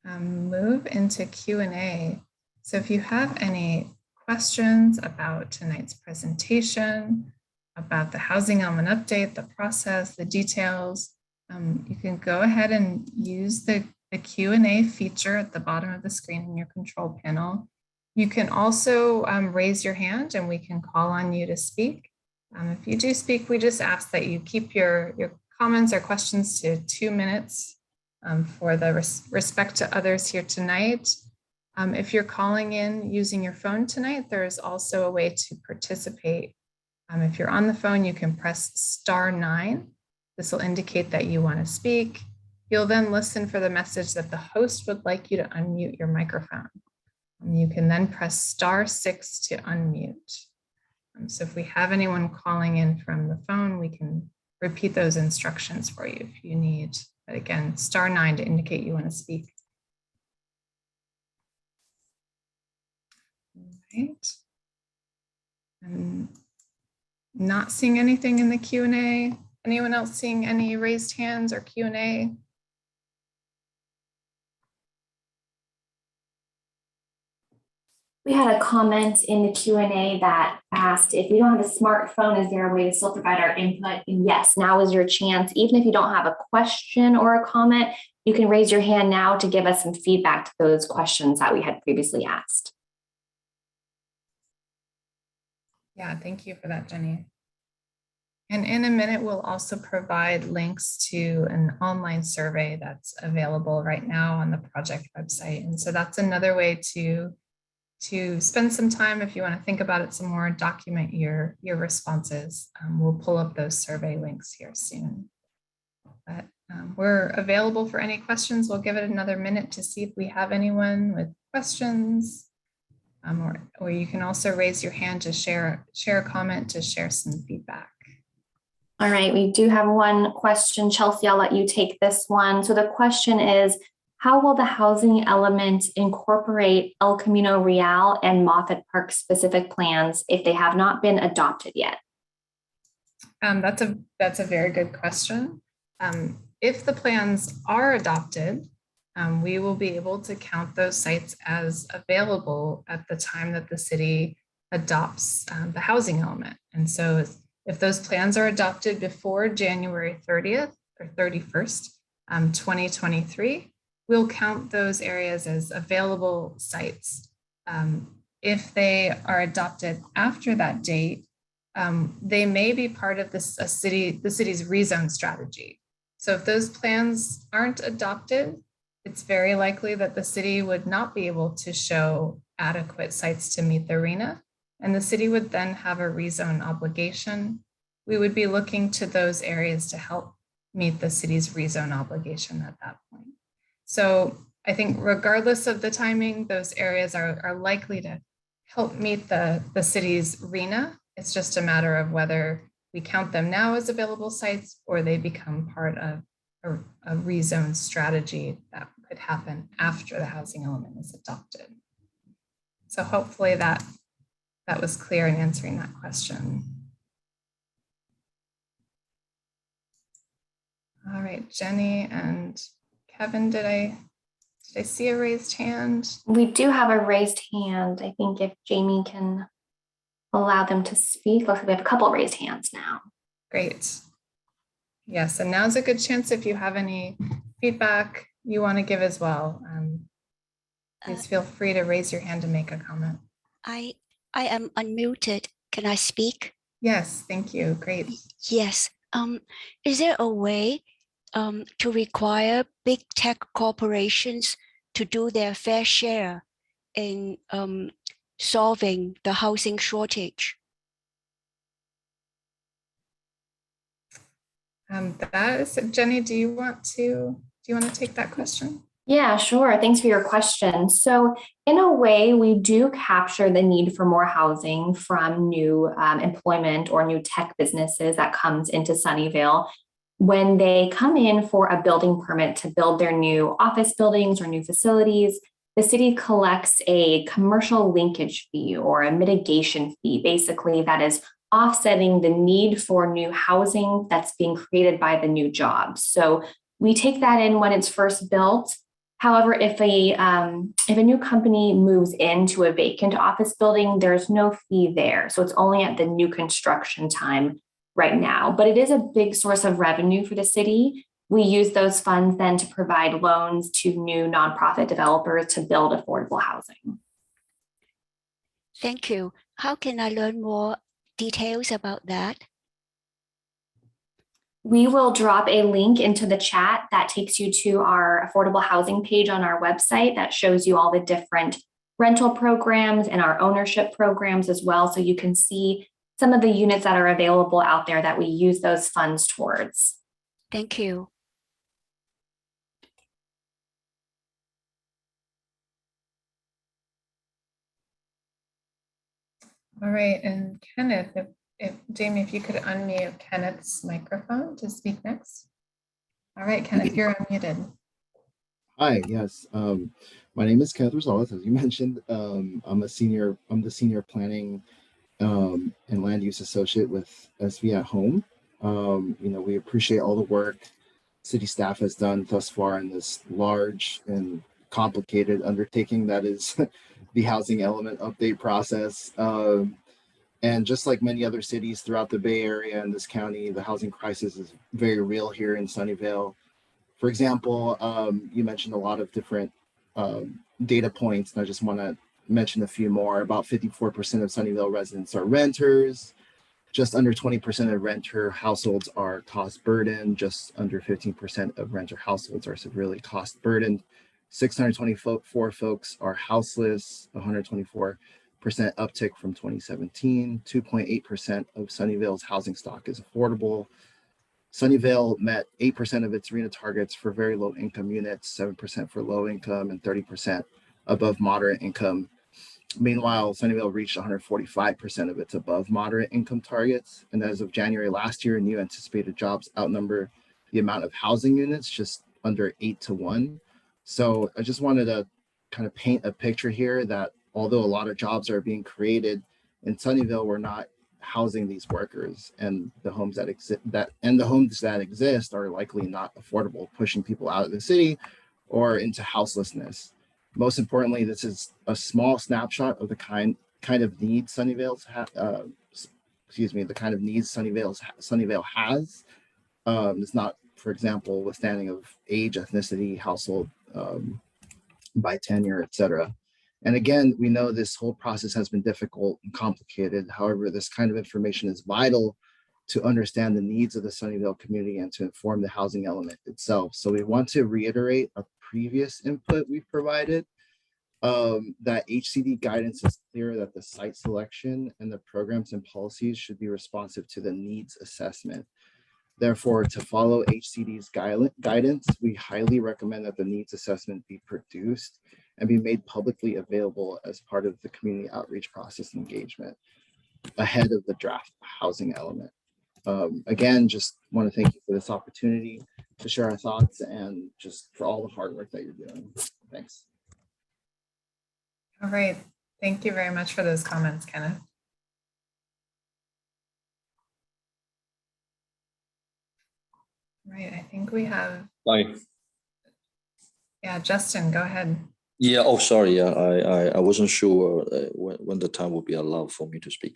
move into Q&A. So if you have any questions about tonight's presentation, about the housing element update, the process, the details, you can go ahead and use the Q&A feature at the bottom of the screen in your control panel. You can also raise your hand and we can call on you to speak. If you do speak, we just ask that you keep your comments or questions to 2 minutes for the respect to others here tonight. If you're calling in using your phone tonight, there is also a way to participate. If you're on the phone, you can press *9. This will indicate that you want to speak. You'll then listen for the message that the host would like you to unmute your microphone. You can then press *6 to unmute. So if we have anyone calling in from the phone, we can repeat those instructions for you if you need. But again, *9 to indicate you want to speak. All right. I'm not seeing anything in the Q&A. Anyone else seeing any raised hands or Q&A? We had a comment in the Q&A that asked, if we don't have a smartphone, is there a way to still provide our input? And yes, now is your chance. Even if you don't have a question or a comment, you can raise your hand now to give us some feedback to those questions that we had previously asked. Yeah, thank you for that, Jenny. And in a minute, we'll also provide links to an online survey that's available right now on the project website. And so that's another way to spend some time if you want to think about it some more, document your responses. We'll pull up those survey links here soon. But we're available for any questions. We'll give it another minute to see if we have anyone with questions. Or you can also raise your hand to share a comment, to share some feedback. All right, we do have one question. Chelsea, I'll let you take this one. So the question is, how will the housing element incorporate El Camino Real and Moffett Park specific plans if they have not been adopted yet? That's a very good question. If the plans are adopted, we will be able to count those sites as available at the time that the city adopts the housing element. And so if those plans are adopted before January 30th or 31st, 2023, we'll count those areas as available sites. If they are adopted after that date, they may be part of the city's rezone strategy. So if those plans aren't adopted, it's very likely that the city would not be able to show adequate sites to meet the RHNA, and the city would then have a rezone obligation. We would be looking to those areas to help meet the city's rezone obligation at that point. So I think regardless of the timing, those areas are likely to help meet the city's RHNA. It's just a matter of whether we count them now as available sites or they become part of a rezone strategy that could happen after the housing element is adopted. So hopefully that was clear in answering that question. All right, Jenny and Kevin, did I see a raised hand? We do have a raised hand. I think if Jamie can allow them to speak. Looks like we have a couple raised hands now. Great. Yes, and now's a good chance if you have any feedback you want to give as well. Please feel free to raise your hand and make a comment. I am unmuted. Can I speak? Yes, thank you. Great. Yes. Is there a way to require big tech corporations to do their fair share in solving the housing shortage? That is, Jenny, do you want to take that question? Yeah, sure. Thanks for your question. So in a way, we do capture the need for more housing from new employment or new tech businesses that comes into Sunnyvale. When they come in for a building permit to build their new office buildings or new facilities, the city collects a commercial linkage fee or a mitigation fee, basically that is offsetting the need for new housing that's being created by the new jobs. So we take that in when it's first built. However, if a new company moves into a vacant office building, there's no fee there. So it's only at the new construction time right now, but it is a big source of revenue for the city. We use those funds then to provide loans to new nonprofit developers to build affordable housing. Thank you. How can I learn more details about that? We will drop a link into the chat that takes you to our affordable housing page on our website that shows you all the different rental programs and our ownership programs as well. So you can see some of the units that are available out there that we use those funds towards. Thank you. All right, and Kenneth, if Jamie, if you could unmute Kenneth's microphone to speak next. All right, Kenneth, you're unmuted. Hi, yes. My name is Kenneth Rosales, as you mentioned. I'm the senior planning and land use associate with SV at Home. We appreciate all the work city staff has done thus far in this large and complicated undertaking that is the housing element update process. And just like many other cities throughout the Bay Area and this county, the housing crisis is very real here in Sunnyvale. For example, you mentioned a lot of different data points, and I just want to mention a few more. About 54% of Sunnyvale residents are renters. Just under 20% of renter households are cost burdened. Just under 15% of renter households are severely cost burdened. 624 folks are houseless, 124% uptick from 2017. 2.8% of Sunnyvale's housing stock is affordable. Sunnyvale met 8% of its RHNA targets for very low income units, 7% for low income, and 30% above moderate income. Meanwhile, Sunnyvale reached 145% of its above moderate income targets. And as of January last year, new anticipated jobs outnumber the amount of housing units, just under 8-to-1. So I just wanted to kind of paint a picture here that although a lot of jobs are being created in Sunnyvale, we're not housing these workers, and the homes that exist are likely not affordable, pushing people out of the city or into houselessness. Most importantly, this is a small snapshot of the kind of needs Sunnyvale has. It's not, for example, withstanding of age, ethnicity, household, by tenure, etc. And again, we know this whole process has been difficult and complicated. However, this kind of information is vital to understand the needs of the Sunnyvale community and to inform the housing element itself. So we want to reiterate a previous input we've provided, that HCD guidance is clear that the site selection and the programs and policies should be responsive to the needs assessment. Therefore, to follow HCD's guidance, we highly recommend that the needs assessment be produced and be made publicly available as part of the community outreach process engagement ahead of the draft housing element. Again, just want to thank you for this opportunity to share our thoughts and just for all the hard work that you're doing. Thanks. All right. Thank you very much for those comments, Kenneth. Right. I think we have. Hi. Yeah, Justin, go ahead. Yeah. Oh, sorry. Yeah, I wasn't sure when the time would be allowed for me to speak.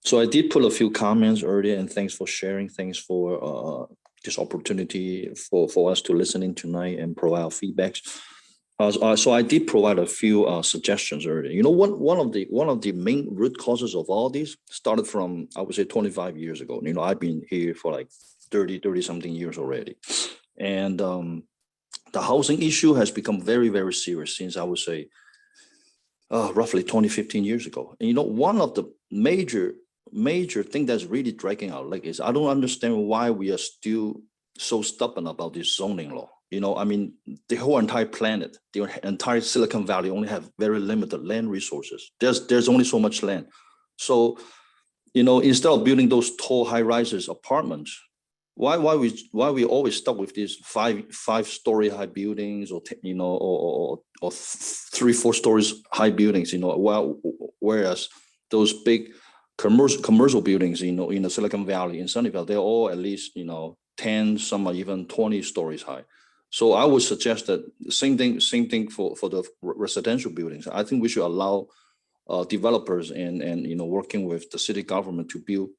So I did put a few comments earlier, and thanks for sharing. Thanks for this opportunity for us to listen in tonight and provide feedbacks. So I did provide a few suggestions earlier. You know, one of the main root causes of all this started from, I would say, 25 years ago. You know, I've been here for like 30 something years already, and the housing issue has become very, very serious since, I would say, roughly 15 years ago. And you know, one of the major thing that's really dragging our leg is I don't understand why we are still so stubborn about this zoning law. You know, I mean, the whole entire planet, the entire Silicon Valley only have very limited land resources. There's only so much land. So, you know, instead of building those tall high-rises apartments, why we always stuck with these five-story high buildings, or you know, or 3-4 stories high buildings, you know, whereas those big commercial buildings, you know, in the Silicon Valley, in Sunnyvale, they're all at least, you know, 10, some are even 20 stories high. So I would suggest that same thing for the residential buildings. I think we should allow developers and you know, working with the city government to build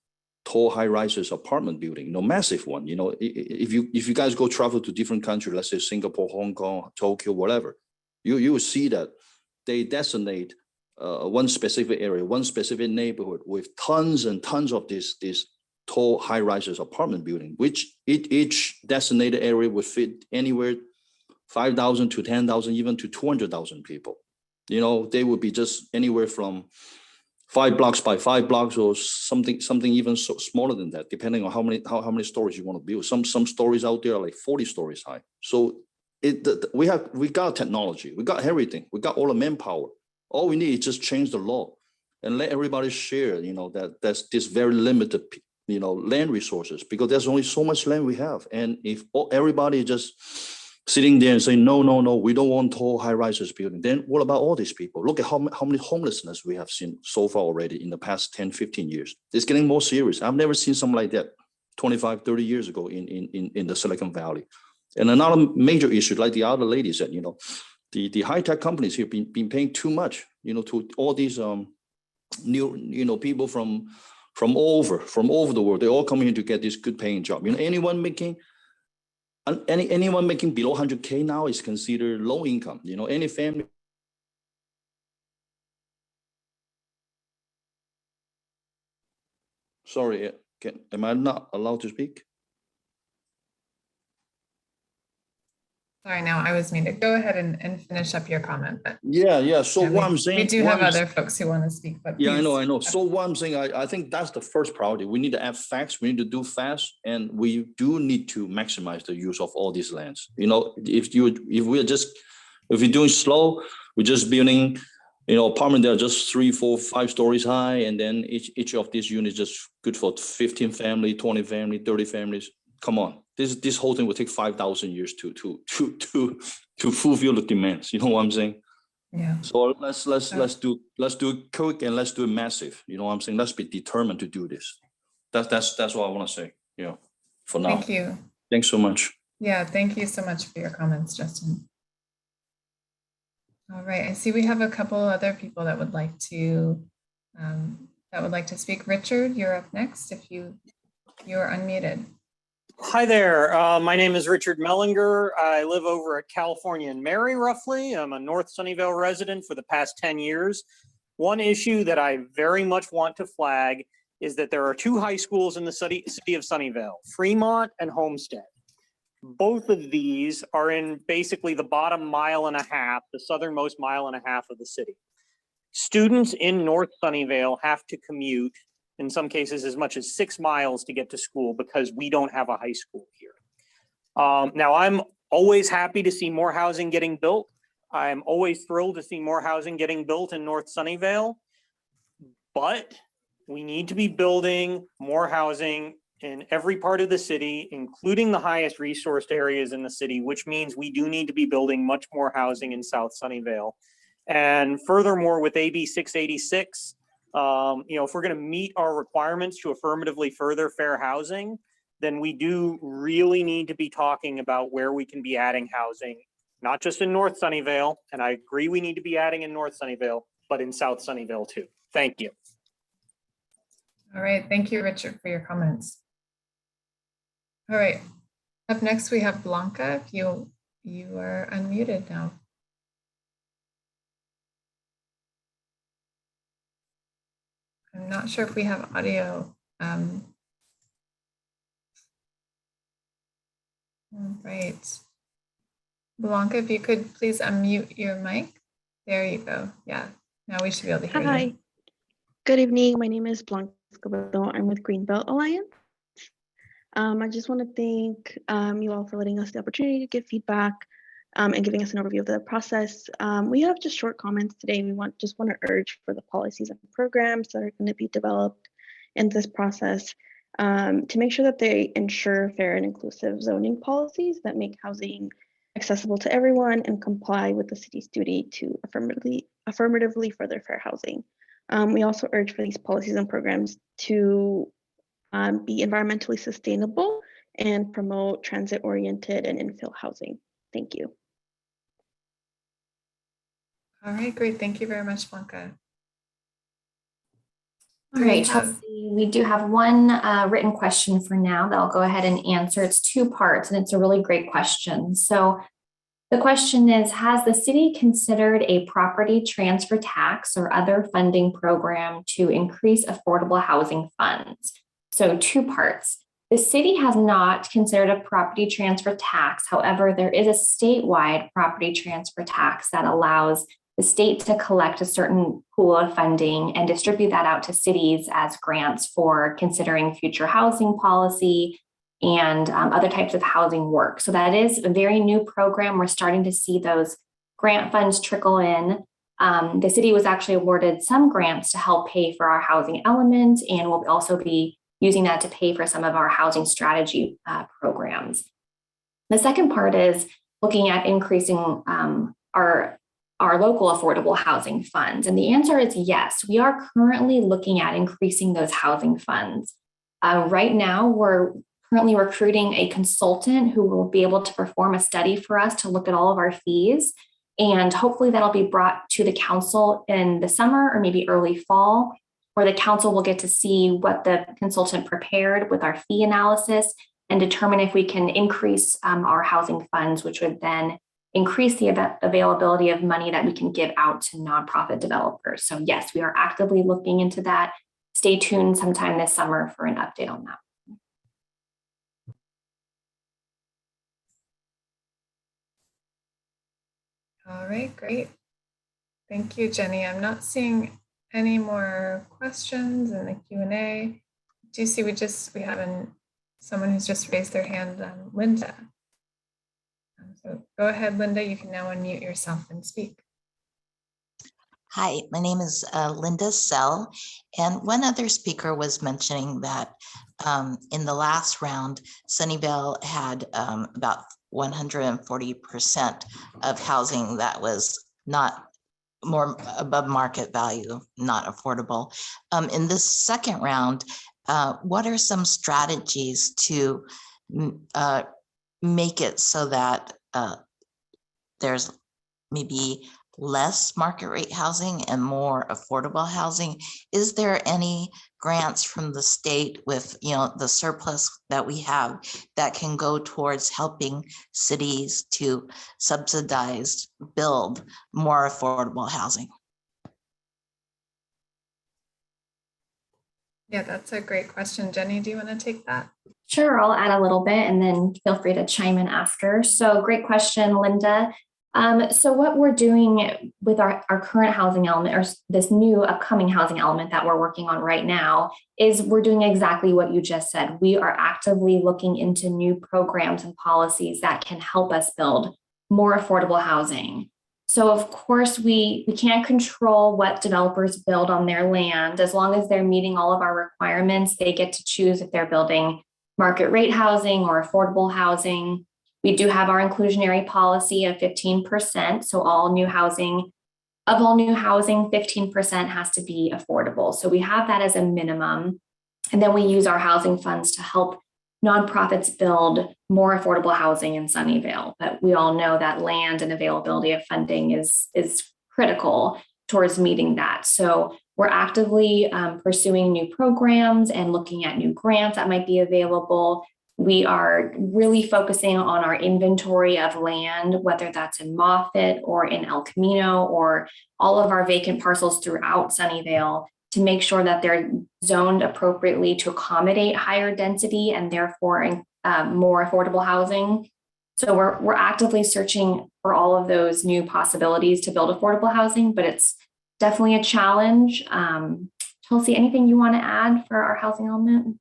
tall high-rises apartment building, you know, massive one. You know, if you guys go travel to different countries, let's say Singapore, Hong Kong, Tokyo, whatever, you will see that they designate one specific area, one specific neighborhood with tons and tons of these tall high-rises apartment building, which each designated area would fit anywhere 5,000 to 10,000, even to 200,000 people. You know, they would be just anywhere from 5 blocks by 5 blocks, or something even so smaller than that, depending on how many stories you want to build. Some stories out there are like 40 stories high. So we got technology, we got everything, we got all the manpower. All we need is just change the law and let everybody share. You know, that's this very limited, you know, land resources, because there's only so much land we have. And if everybody just sitting there and saying, no, we don't want tall high-rises building, then what about all these people? Look at how many homelessness we have seen so far already in the past 10, 15 years. It's getting more serious. I've never seen something like that 25, 30 years ago in the Silicon Valley. And another major issue, like the other lady said, you know, the high-tech companies here been paying too much, to all these new, people from all over the world. They all come here to get this good paying job. Anyone making below 100K now is considered low income. Any family. Sorry, am I not allowed to speak? Sorry, now I was muted. Go ahead and finish up your comment. But Yeah. So yeah, what I'm saying, we do have other folks who want to speak, but yeah, I please. know. So what I'm saying, I think that's the first priority. We need to add facts. We need to do fast, and we do need to maximize the use of all these lands. If we're doing slow, we're just building, apartment that are just 3, 4, 5 stories high, and then each of these units just good for 15 family, 20 family, 30 families. Come on, this whole thing will take 5,000 years to fulfill the demands. You know what I'm saying? Yeah. So let's do it quick, and let's do it massive. You know what I'm saying? Let's be determined to do this. That's what I want to say. For now. Thank you. Thanks so much. Yeah, thank you so much for your comments, Justin. All right, I see we have a couple other people that would like to speak. Richard, you're up next. If you are unmuted. Hi there. My name is Richard Mellinger. I live over at California and Mary, roughly. I'm a North Sunnyvale resident for the past 10 years. One issue that I very much want to flag is that there are 2 high schools in the city of Sunnyvale, Fremont and Homestead. Both of these are in basically the bottom 1.5 miles, the southernmost 1.5 miles of the city. Students in North Sunnyvale have to commute, in some cases as much as 6 miles to get to school because we don't have a high school here. Now, I'm always happy to see more housing getting built. I'm always thrilled to see more housing getting built in North Sunnyvale, but we need to be building more housing in every part of the city, including the highest resourced areas in the city, which means we do need to be building much more housing in South Sunnyvale. And furthermore, with AB 686, if we're going to meet our requirements to affirmatively further fair housing, then we do really need to be talking about where we can be adding housing, not just in North Sunnyvale. And I agree we need to be adding in North Sunnyvale, but in South Sunnyvale too. Thank you. All right, thank you, Richard, for your comments. All right, up next we have Blanca. If you are unmuted now. I'm not sure if we have audio. All right. Blanca, if you could please unmute your mic. There you go. Yeah, now we should be able to hear you. Hi. Good evening. My name is Blanca Escobedo. I'm with Greenbelt Alliance. I just want to thank you all for letting us the opportunity to give feedback and giving us an overview of the process. We have just short comments today. We just want to urge for the policies and programs that are going to be developed in this process to make sure that they ensure fair and inclusive zoning policies that make housing accessible to everyone and comply with the city's duty to affirmatively further fair housing. We also urge for these policies and programs to be environmentally sustainable and promote transit-oriented and infill housing. Thank you. All right, great. Thank you very much, Blanca. All right, Chelsea, we do have one written question for now that I'll go ahead and answer. It's 2 parts, and it's a really great question. So the question is, has the city considered a property transfer tax or other funding program to increase affordable housing funds? So 2 parts. The city has not considered a property transfer tax. However, there is a statewide property transfer tax that allows the state to collect a certain pool of funding and distribute that out to cities as grants for considering future housing policy and other types of housing work. So that is a very new program. We're starting to see those grant funds trickle in. The city was actually awarded some grants to help pay for our housing element, and will also be using that to pay for some of our housing strategy programs. The second part is looking at increasing our local affordable housing funds. And the answer is yes, we are currently looking at increasing those housing funds. Right now, we're currently recruiting a consultant who will be able to perform a study for us to look at all of our fees. And hopefully that'll be brought to the council in the summer or maybe early fall, where the council will get to see what the consultant prepared with our fee analysis and determine if we can increase our housing funds, which would then increase the availability of money that we can give out to nonprofit developers. So yes, we are actively looking into that. Stay tuned sometime this summer for an update on that. All right, great. Thank you, Jenny. I'm not seeing any more questions in the Q&A. Do you see we have someone who's just raised their hand, Linda. So go ahead, Linda. You can now unmute yourself and speak. Hi, my name is Linda Sell, and one other speaker was mentioning that in the last round, Sunnyvale had about 140% of housing that was not more above market value, not affordable. In this second round, what are some strategies to make it so that there's maybe less market rate housing and more affordable housing? Is there any grants from the state with, the surplus that we have that can go towards helping cities to subsidize, build more affordable housing? Yeah, that's a great question. Jenny, do you want to take that? Sure, I'll add a little bit and then feel free to chime in after. So great question, Linda. So what we're doing with our current housing element, or this new upcoming housing element that we're working on right now, is we're doing exactly what you just said. We are actively looking into new programs and policies that can help us build more affordable housing. So of course, we can't control what developers build on their land. As long as they're meeting all of our requirements, they get to choose if they're building market rate housing or affordable housing. We do have our inclusionary policy of 15%. So of all new housing, 15% has to be affordable. So we have that as a minimum. And then we use our housing funds to help nonprofits build more affordable housing in Sunnyvale. But we all know that land and availability of funding is critical towards meeting that. So we're actively pursuing new programs and looking at new grants that might be available. We are really focusing on our inventory of land, whether that's in Moffett or in El Camino or all of our vacant parcels throughout Sunnyvale, to make sure that they're zoned appropriately to accommodate higher density and therefore more affordable housing. So we're actively searching for all of those new possibilities to build affordable housing, but it's definitely a challenge. Chelsea, anything you want to add for our housing element?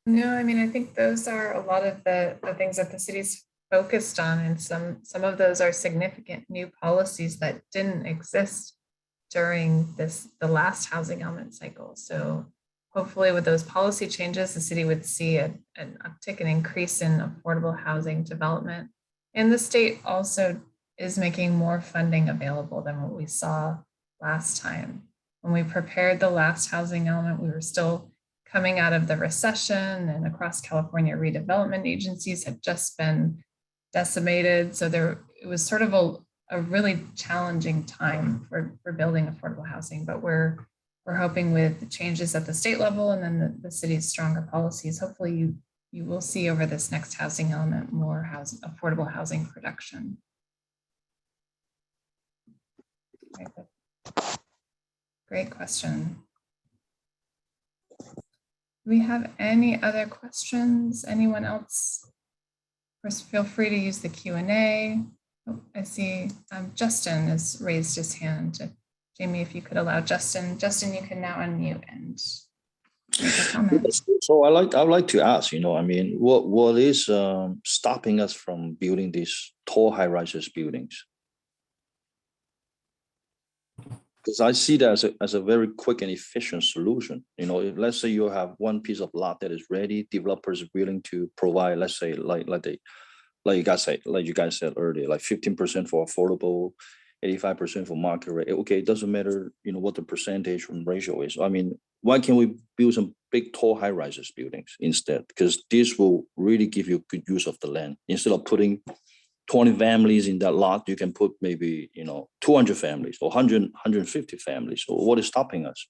No, I mean, I think those are a lot of the things that the city's focused on, and some of those are significant new policies that didn't exist during the last housing element cycle. So hopefully with those policy changes, the city would see an uptick, an increase in affordable housing development. And the state also is making more funding available than what we saw last time. When we prepared the last housing element, we were still coming out of the recession, and across California, redevelopment agencies had just been decimated. So it was sort of a really challenging time for building affordable housing. But we're hoping with changes at the state level and then the city's stronger policies, hopefully you will see over this next housing element more affordable housing production. Great question. Do we have any other questions? Anyone else? Of course, feel free to use the Q&A. Oh, I see Justin has raised his hand. Jamie, if you could allow Justin. Justin, you can now unmute and make a comment. So I'd like to ask, what is stopping us from building these tall high-rises buildings? Because I see that as a very quick and efficient solution. Let's say you have one piece of lot that is ready, developers are willing to provide, let's say, like you guys said earlier, like 15% for affordable, 85% for market rate. Okay, it doesn't matter, what the percentage from ratio is. I mean, why can't we build some big, tall, high-rises buildings instead? Because this will really give you good use of the land instead of putting 20 families in that lot, you can put maybe, 200 families or 100, 150 families. So what is stopping us?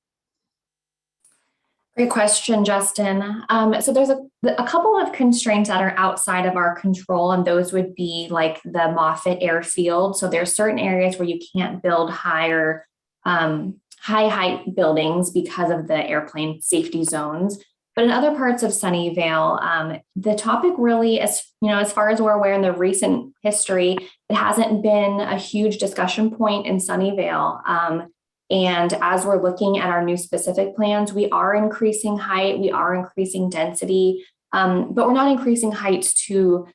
Great question, Justin. So there's a couple of constraints that are outside of our control, and those would be like the Moffett Airfield. So there's certain areas where you can't build high height buildings because of the airplane safety zones. But in other parts of Sunnyvale, the topic really, as far as we're aware in the recent history, it hasn't been a huge discussion point in Sunnyvale. And as we're looking at our new specific plans, we are increasing height, we are increasing density, but we're not increasing heights to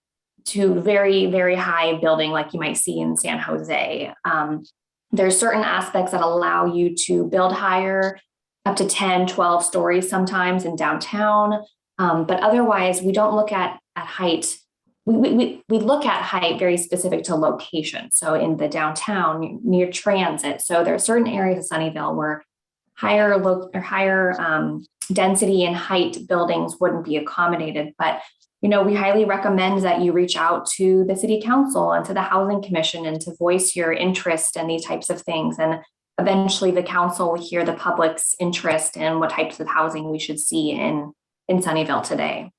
very, very high building like you might see in San Jose. There's certain aspects that allow you to build higher, up to 10, 12 stories sometimes in downtown. But otherwise, we don't look at height. We look at height very specific to location. So in the downtown near transit. So there are certain areas of Sunnyvale where higher density and height buildings wouldn't be accommodated. But we highly recommend that you reach out to the city council and to the housing commission and to voice your interest in these types of things. And eventually the council will hear the public's interest in what types of housing we should see in Sunnyvale today.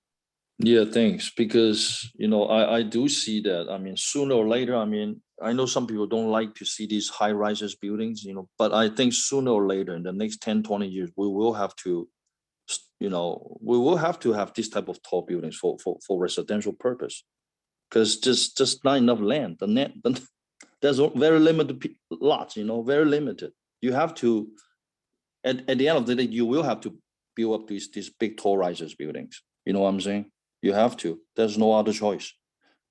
Yeah, thanks. Because, I do see that. I mean, sooner or later, I know some people don't like to see these high rises buildings, but I think sooner or later in the next 10, 20 years, we will have to, have this type of tall buildings for residential purpose, because just not enough land. There's very limited lots, very limited. You have to, at the end of the day, you will have to build up these big tall rises buildings. You know what I'm saying? You have to. There's no other choice.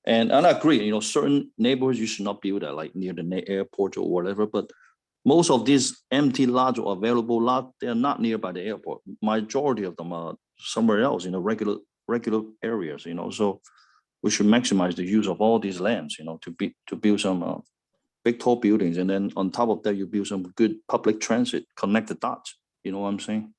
And I agree, certain neighborhoods you should not build that, like near the airport or whatever. But most of these empty lots or available lots, they're not nearby the airport. Majority of them are somewhere else in the regular areas, So we should maximize the use of all these lands, to build some big tall buildings, and then on top of that, you build some good public transit, connect the dots. You know what I'm saying?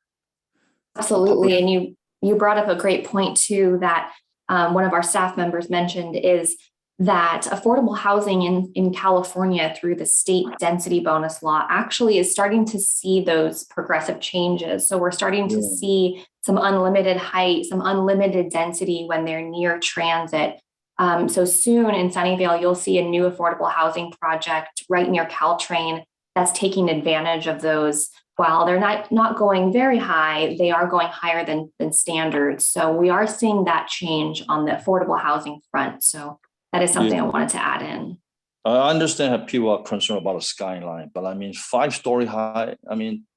Absolutely, and you brought up a great point too that one of our staff members mentioned is that affordable housing in California through the state density bonus law actually is starting to see those progressive changes. So we're starting to see some unlimited height, some unlimited density when they're near transit. So soon in Sunnyvale, you'll see a new affordable housing project right near Caltrain that's taking advantage of those. While they're not going very high, they are going higher than standards. So we are seeing that change on the affordable housing front. So that is something I wanted to add in. I understand how people are concerned about the skyline, but 5-story high,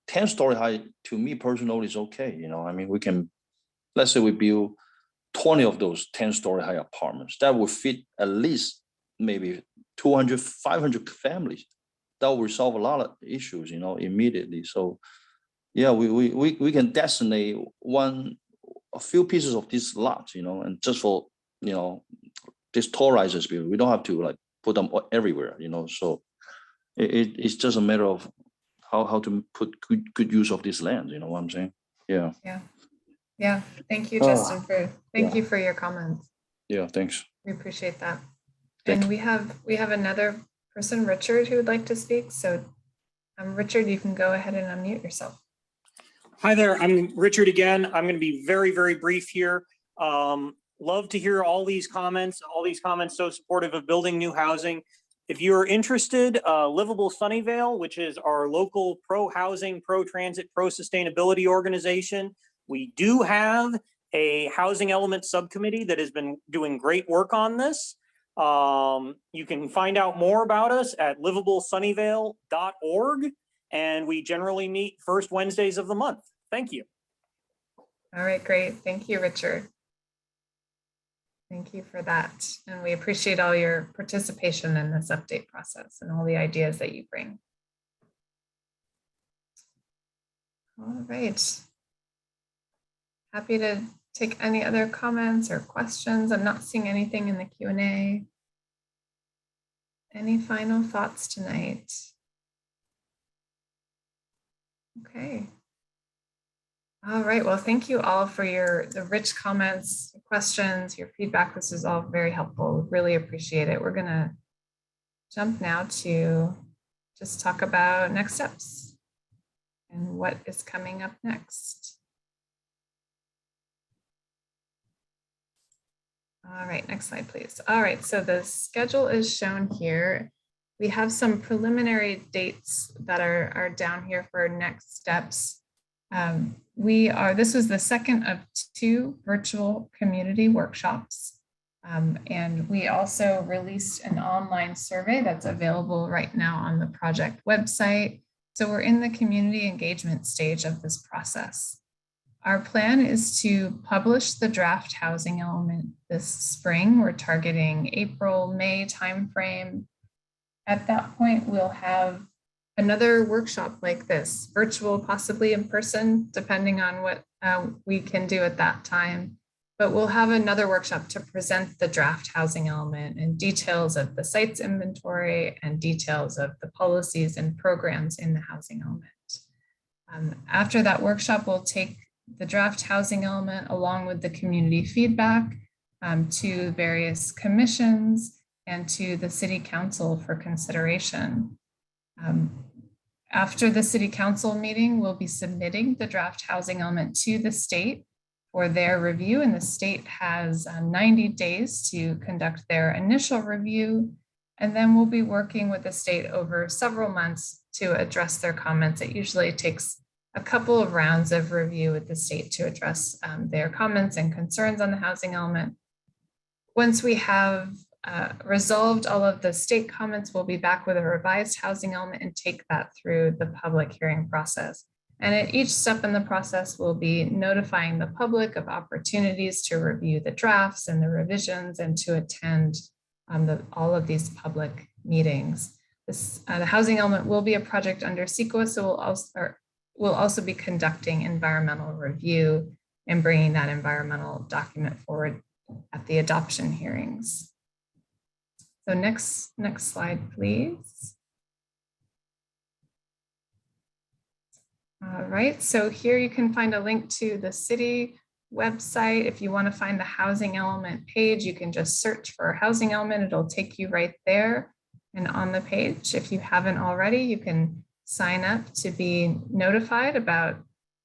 10-story high to me personally is okay. We can, let's say we build 20 of those 10-story high apartments. That would fit at least maybe 200, 500 families. That will resolve a lot of issues, immediately. So, yeah, we can designate a few pieces of these lots, and just for, these tall rises build. We don't have to put them everywhere, So it's just a matter of how to put good use of this land. You know what I'm saying? Yeah. Yeah. Thank you, Justin, thank you for your comments. Yeah. Thanks. We appreciate that. Thank and we have another person, Richard, who would like to speak. So Richard, you can go ahead and unmute yourself. Hi there, I'm Richard again. I'm going to be very, very brief here. Love to hear all these comments so supportive of building new housing. If you're interested, Livable Sunnyvale, which is our local pro-housing, pro-transit, pro-sustainability organization, we do have a housing element subcommittee that has been doing great work on this. You can find out more about us at livablesunnyvale.org, and we generally meet first Wednesdays of the month. Thank you. All right, great. Thank you, Richard. Thank you for that. And we appreciate all your participation in this update process and all the ideas that you bring. All right. Happy to take any other comments or questions. I'm not seeing anything in the Q&A. Any final thoughts tonight? Okay. All right, well, thank you all for the rich comments, questions, your feedback. This is all very helpful. Really appreciate it. We're gonna jump now to just talk about next steps and what is coming up next. All right, next slide, please. All right, so the schedule is shown here. We have some preliminary dates that are down here for next steps. This was the second of 2 virtual community workshops. And we also released an online survey that's available right now on the project website. So we're in the community engagement stage of this process. Our plan is to publish the draft housing element this spring. We're targeting April, May timeframe. At that point, we'll have another workshop like this, virtual, possibly in person, depending on what we can do at that time. But we'll have another workshop to present the draft housing element and details of the sites inventory and details of the policies and programs in the housing element. After that workshop, we'll take the draft housing element along with the community feedback to various commissions and to the city council for consideration. After the city council meeting, we'll be submitting the draft housing element to the state for their review, and the state has 90 days to conduct their initial review. And then we'll be working with the state over several months to address their comments. It usually takes a couple of rounds of review with the state to address their comments and concerns on the housing element. Once we have resolved all of the state comments, we'll be back with a revised housing element and take that through the public hearing process. And at each step in the process, we'll be notifying the public of opportunities to review the drafts and the revisions and to attend all of these public meetings. The housing element will be a project under CEQA, so we'll also be conducting environmental review and bringing that environmental document forward at the adoption hearings. So next slide, please. All right, so here you can find a link to the city website. If you want to find the housing element page, you can just search for housing element. It'll take you right there. And on the page, if you haven't already, you can sign up to be notified about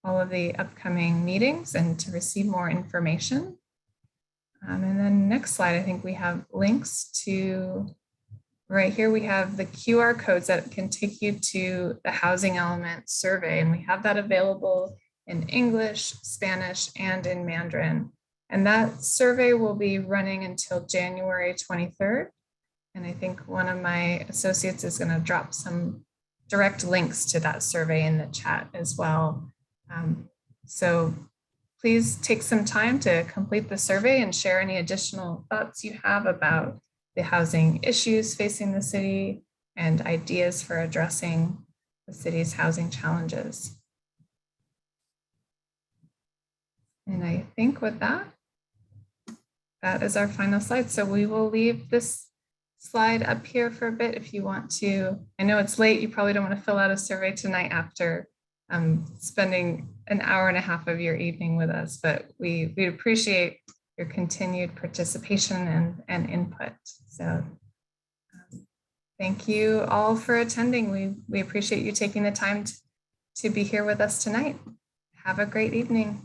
all of the upcoming meetings and to receive more information. And then next slide, I think we have links to, right here, we have the QR codes that can take you to the housing element survey. And we have that available in English, Spanish, and in Mandarin. And that survey will be running until January 23rd. And I think one of my associates is going to drop some direct links to that survey in the chat as well. So please take some time to complete the survey and share any additional thoughts you have about the housing issues facing the city and ideas for addressing the city's housing challenges. And I think with that, that is our final slide. So we will leave this slide up here for a bit if you want to. I know it's late, you probably don't want to fill out a survey tonight after spending an hour and a half of your evening with us, but we appreciate your continued participation and input. So thank you all for attending. We appreciate you taking the time to be here with us tonight. Have a great evening.